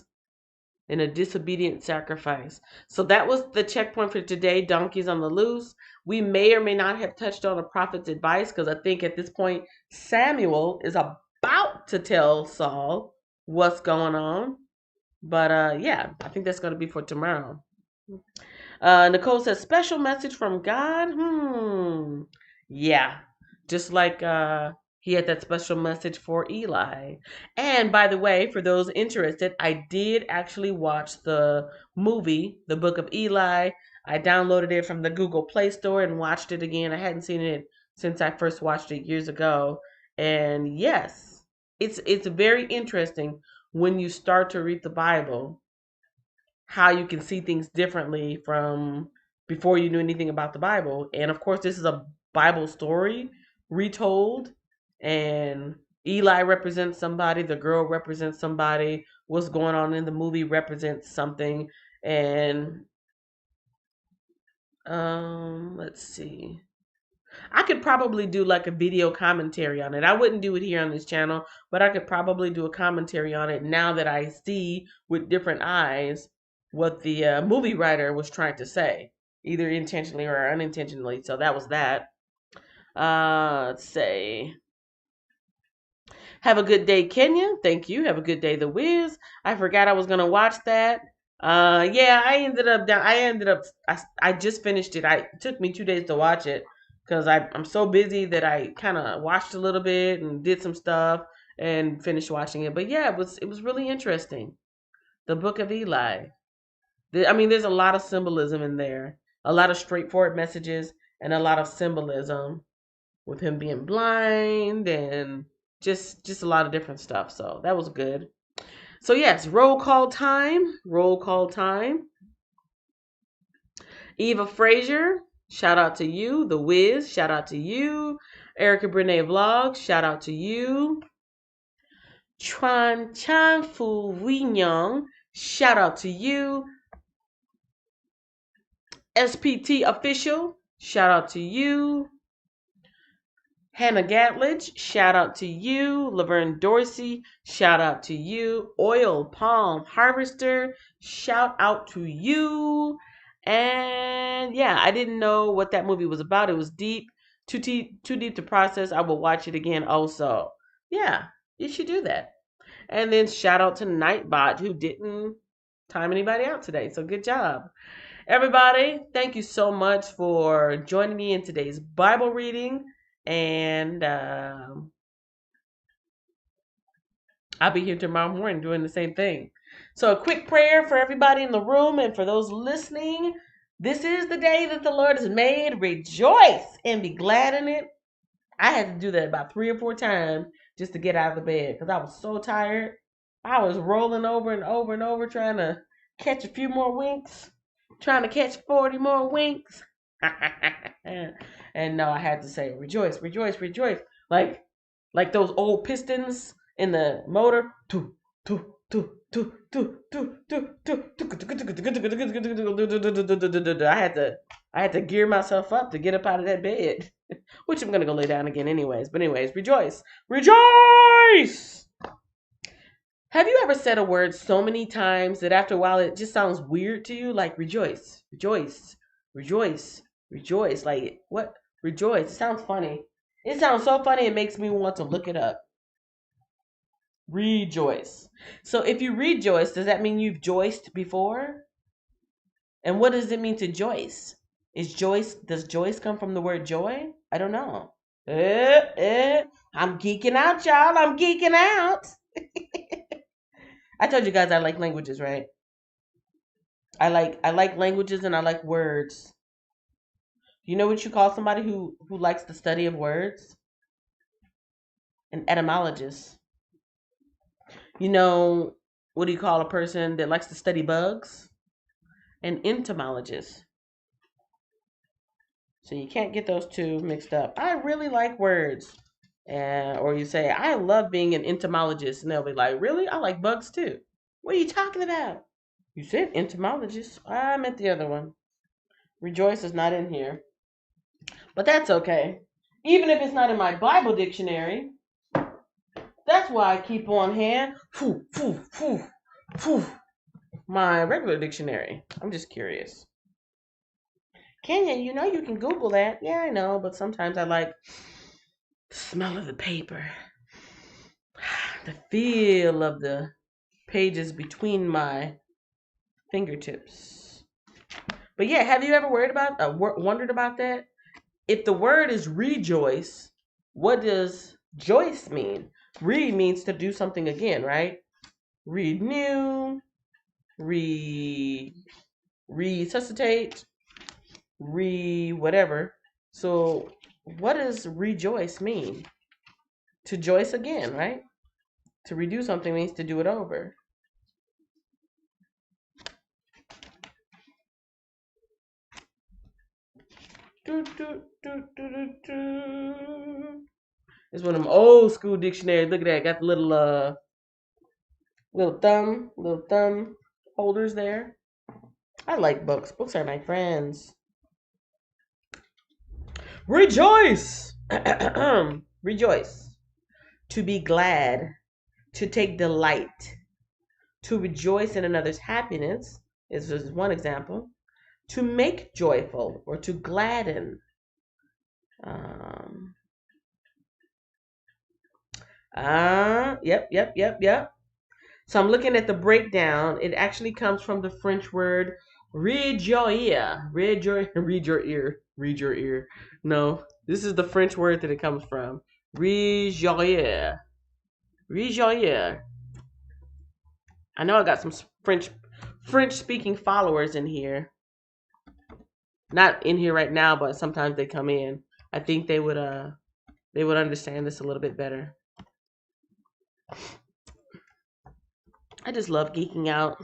Speaker 1: and a disobedient sacrifice. So that was the checkpoint for today. Donkeys on the loose. We may or may not have touched on a prophet's advice because I think at this point Samuel is about to tell Saul what's going on. But yeah, I think that's going to be for tomorrow. Nicole says, special message from God. Yeah, just like he had that special message for Eli. And by the way, for those interested, I did actually watch the movie, The Book of Eli. I downloaded it from the Google Play Store and watched it again. I hadn't seen it since I first watched it years ago. And yes, it's very interesting when you start to read the Bible how you can see things differently from before you knew anything about the Bible. And of course, this is a Bible story retold, and Eli represents somebody, the girl represents somebody, what's going on in the movie represents something. And let's see. I could probably do like a video commentary on it. I wouldn't do it here on this channel, but I could probably do a commentary on it now that I see with different eyes what the movie writer was trying to say, either intentionally or unintentionally. So that was that. Let's say, have a good day, Kenya. Thank you. Have a good day, The Wiz. I forgot I was gonna watch that. Yeah, I just finished it. It took me 2 days to watch it because I'm so busy that I kind of watched a little bit and did some stuff and finished watching it. But yeah, it was really interesting. The Book of Eli. I mean, there's a lot of symbolism in there, a lot of straightforward messages, and a lot of symbolism with him being blind and just a lot of different stuff. So that was good. So yes, roll call time. Roll call time. Eva Frazier, shout out to you. The Wiz, shout out to you. Erica Brene Vlogs, shout out to you. Tran Chan Fu Winyong, shout out to you. SPT Official, shout out to you. Hannah Gatledge, shout out to you. Laverne Dorsey, shout out to you. Oil Palm Harvester, shout out to you. And yeah, I didn't know what that movie was about. It was deep, too deep to process. I will watch it again also. Yeah, you should do that. And then shout out to Nightbot who didn't time anybody out today. So good job. Everybody, thank you so much for joining me in today's Bible reading. And I'll be here tomorrow morning doing the same thing. So, a quick prayer for everybody in the room and for those listening. This is the day that the Lord has made. Rejoice and be glad in it. I had to do that about 3 or 4 times just to get out of the bed because I was so tired. I was rolling over and over and over trying to catch a few more winks, trying to catch 40 more winks. And no, I had to say, rejoice, rejoice, rejoice. Like those old pistons in the motor. I had to gear myself up to get up out of that bed. Which I'm gonna go lay down again anyways. But anyways, rejoice. Rejoice! Have you ever said a word so many times that after a while it just sounds weird to you? Like rejoice, rejoice, rejoice, rejoice. Like what? Rejoice. It sounds funny. It sounds so funny it makes me want to look it up. Rejoice. So if you rejoice, does that mean you've joiced before? And what does it mean to joyce? Does joyce come from the word joy? I don't know. I'm geeking out, y'all. I'm geeking out. I told you guys I like languages, right? I like languages and I like words. You know what you call somebody who likes the study of words? An etymologist. You know what do you call a person that likes to study bugs? An entomologist. So you can't get those two mixed up. I really like words. Or you say, I love being an entomologist. And they'll be like, really? I like bugs too. What are you talking about? You said entomologist. I meant the other one. Rejoice is not in here. But that's okay. Even if it's not in my Bible dictionary, that's why I keep on hand. Phew, phew, phew, phew. My regular dictionary. I'm just curious. Kenya, you know you can Google that. Yeah, I know, but sometimes I like the smell of the paper, the feel of the pages between my fingertips. But yeah, have you ever wondered about that? If the word is rejoice, what does joyce mean? Re means to do something again, right? Renew, resuscitate, whatever. So what does rejoice mean? To joyce again, right? To redo something means to do it over. It's one of them old school dictionaries. Look at that. Got the little thumb holders there. I like books. Books are my friends. Rejoice! Rejoice. To be glad. To take delight. To rejoice in another's happiness is one example. To make joyful or to gladden. Um, yep. So I'm looking at the breakdown. It actually comes from the French word rejoice. Read your ear. Read your ear. No, this is the French word that it comes from. Rejoice. Rejoice. I know I got some French speaking followers in here. Not in here right now, but sometimes they come in. I think they would understand this a little bit better. I just love geeking out.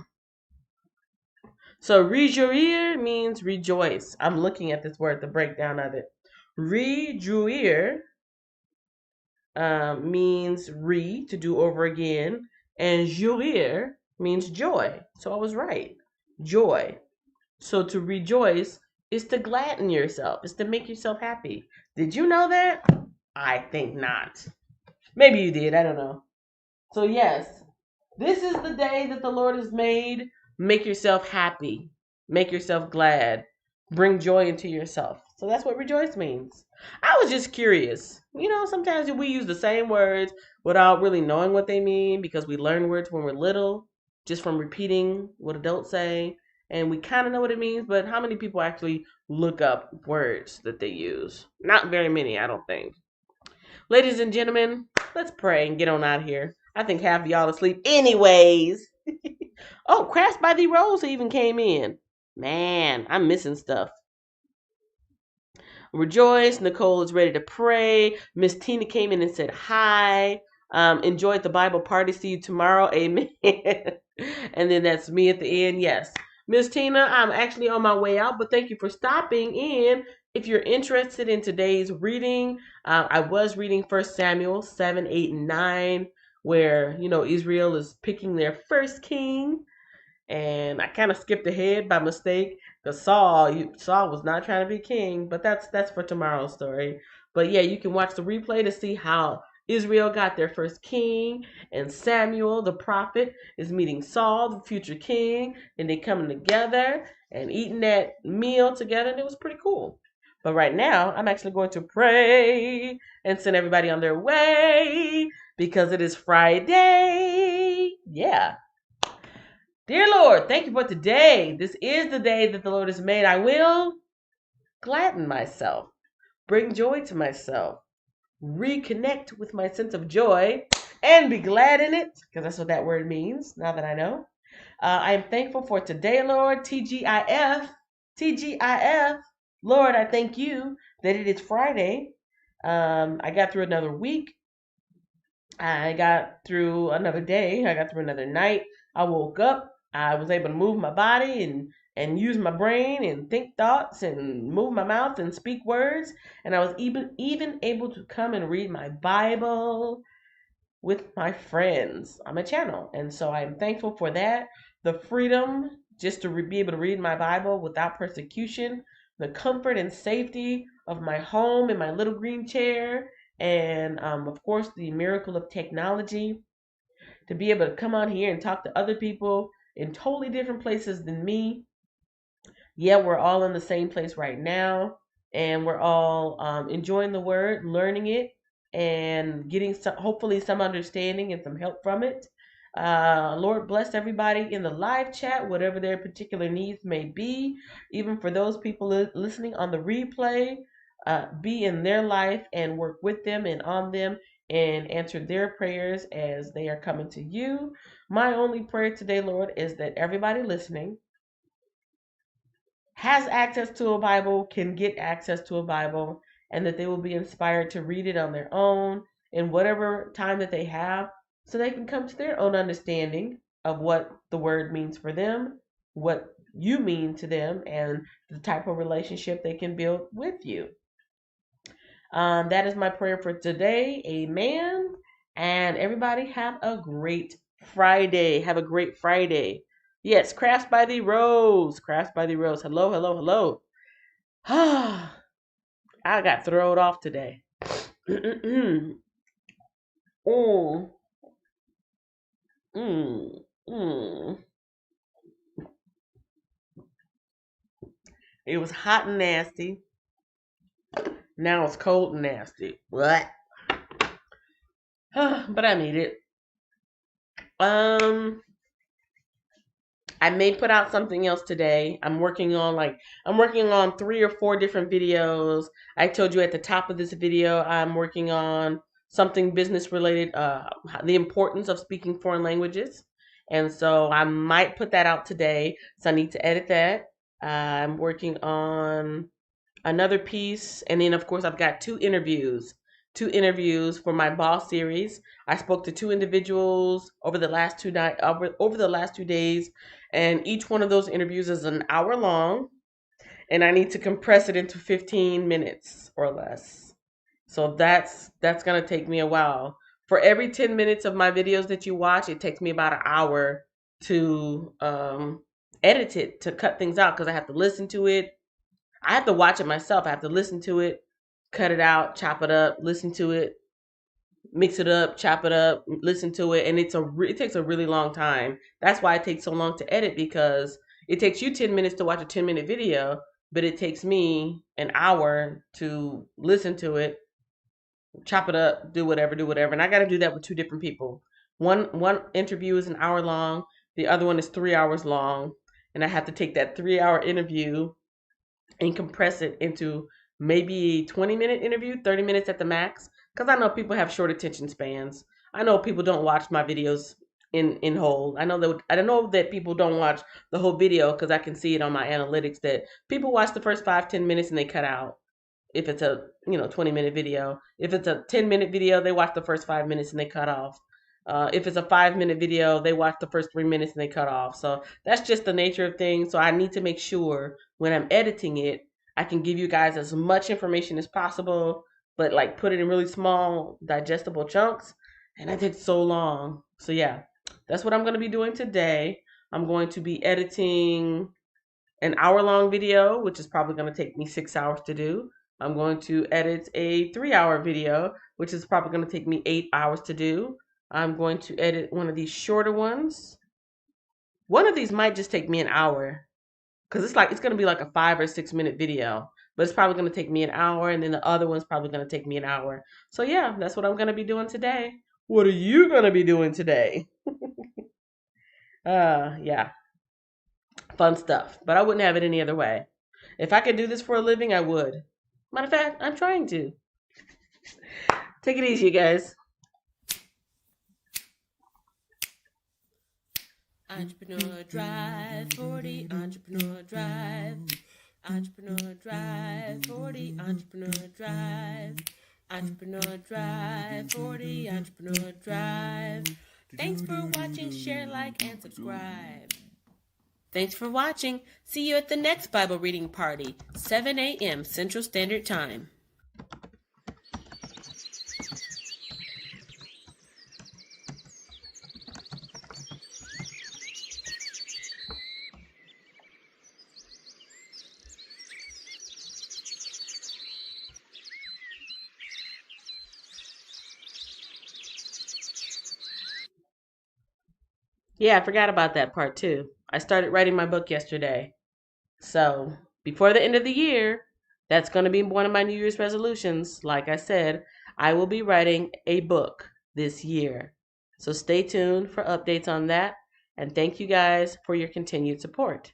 Speaker 1: So rejoice means rejoice. I'm looking at this word, the breakdown of it. Rejoice means to do over again, and jouir means joy. So I was right. Joy. So to rejoice is to gladden yourself. Is to make yourself happy. Did you know that? I think not. Maybe you did. I don't know. So yes, this is the day that the Lord has made. Make yourself happy. Make yourself glad. Bring joy into yourself. So that's what rejoice means. I was just curious. Sometimes we use the same words without really knowing what they mean because we learn words when we're little just from repeating what adults say. And we kind of know what it means, but how many people actually look up words that they use? Not very many, I don't think. Ladies and gentlemen, let's pray and get on out of here. I think half of y'all asleep anyways. Oh, Crafts by the Rose even came in. Man, I'm missing stuff. Rejoice. Nicole is ready to pray. Miss Tina came in and said hi. Enjoyed the Bible party. See you tomorrow. Amen. And then that's me at the end. Yes. Miss Tina, I'm actually on my way out, but thank you for stopping in. If you're interested in today's reading, I was reading 1 Samuel 7, 8, and 9, where, Israel is picking their first king. And I kind of skipped ahead by mistake because Saul was not trying to be king, but that's for tomorrow's story. But yeah, you can watch the replay to see how Israel got their first king, and Samuel the prophet is meeting Saul the future king, and they coming together and eating that meal together, and it was pretty cool. But right now, I'm actually going to pray and send everybody on their way because it is Friday. Yeah. Dear Lord, thank you for today. This is the day that the Lord has made. I will gladden myself, bring joy to myself, reconnect with my sense of joy, and be glad in it, because that's what that word means, now that I know. I am thankful for today, Lord. TGIF, TGIF. Lord, I thank you that it is Friday. I got through another week. I got through another day. I got through another night. I woke up. I was able to move my body and use my brain and think thoughts and move my mouth and speak words. And I was even able to come and read my Bible with my friends on my channel. And so I am thankful for that. The freedom just to be able to read my Bible without persecution, the comfort and safety of my home in my little green chair, and of course, the miracle of technology to be able to come on here and talk to other people in totally different places than me. Yeah, we're all in the same place right now, and we're all enjoying the word, learning it, and getting hopefully some understanding and some help from it. Lord bless everybody in the live chat, whatever their particular needs may be. Even for those people listening on the replay, be in their life and work with them and on them and answer their prayers as they are coming to you. My only prayer today, Lord, is that everybody listening has access to a Bible, can get access to a Bible, and that they will be inspired to read it on their own in whatever time that they have so they can come to their own understanding of what the word means for them, what you mean to them, and the type of relationship they can build with you. That is my prayer for today. Amen. And everybody have a great Friday. Have a great Friday. Yes, Crafts by the Rose. Crafts by the Rose. Hello, hello, hello. I got thrown off today. Oh. Mm. Mm. It was hot and nasty. Now it's cold and nasty. What? But I made it. I may put out something else today. I'm working on 3 or 4 different videos. I told you at the top of this video I'm working on something business related, the importance of speaking foreign languages. And so I might put that out today. So I need to edit that. I'm working on another piece, and then of course I've got two interviews for my boss series. I spoke to 2 individuals over the last 2 night over the last 2 days, and each one of those interviews is an hour long, and I need to compress it into 15 minutes or less. So that's gonna take me a while. For every 10 minutes of my videos that you watch, it takes me about an hour to edit it, to cut things out, because I have to listen to it. I have to watch it myself. I have to listen to it, cut it out, chop it up, listen to it, mix it up, chop it up, listen to it, and it takes a really long time. That's why it takes so long to edit, because it takes you 10 minutes to watch a 10-minute video, but it takes me an hour to listen to it, chop it up, do whatever, and I got to do that with 2 different people. One interview is an hour long, the other one is 3 hours long, and I have to take that 3-hour interview and compress it into maybe 20-minute interview, 30 minutes at the max, because I know people have short attention spans. I know people don't watch my videos in whole. I don't know that people don't watch the whole video because I can see it on my analytics that people watch the first 5-10 minutes and they cut out. If it's a 20-minute video, if it's a 10-minute video, they watch the first 5 minutes and they cut off. If it's a 5-minute video, they watch the first 3 minutes and they cut off. So that's just the nature of things. So I need to make sure when I'm editing it, I can give you guys as much information as possible, but like put it in really small, digestible chunks. And that takes so long. So yeah, that's what I'm going to be doing today. I'm going to be editing an hour-long video, which is probably going to take me 6 hours to do. I'm going to edit a 3-hour video, which is probably going to take me 8 hours to do. I'm going to edit one of these shorter ones. One of these might just take me an hour because it's going to be like a 5 or 6 minute video, but it's probably going to take me an hour, and then the other one's probably going to take me an hour. So yeah, that's what I'm going to be doing today. What are you going to be doing today? Yeah, fun stuff, but I wouldn't have it any other way. If I could do this for a living, I would. Matter of fact, I'm trying to. Take it easy, you guys.
Speaker 2: Entrepreneur Drive 40, Entrepreneur Drive. Entrepreneur Drive 40, Entrepreneur Drive. Entrepreneur Drive 40, Entrepreneur Drive. Thanks for watching, share, like, and subscribe. Thanks for watching. See you at the next Bible reading party, 7 a.m. Central Standard Time.
Speaker 1: Yeah, I forgot about that part too. I started writing my book yesterday. So, before the end of the year, that's going to be one of my New Year's resolutions. Like I said, I will be writing a book this year. So, stay tuned for updates on that. And thank you guys for your continued support.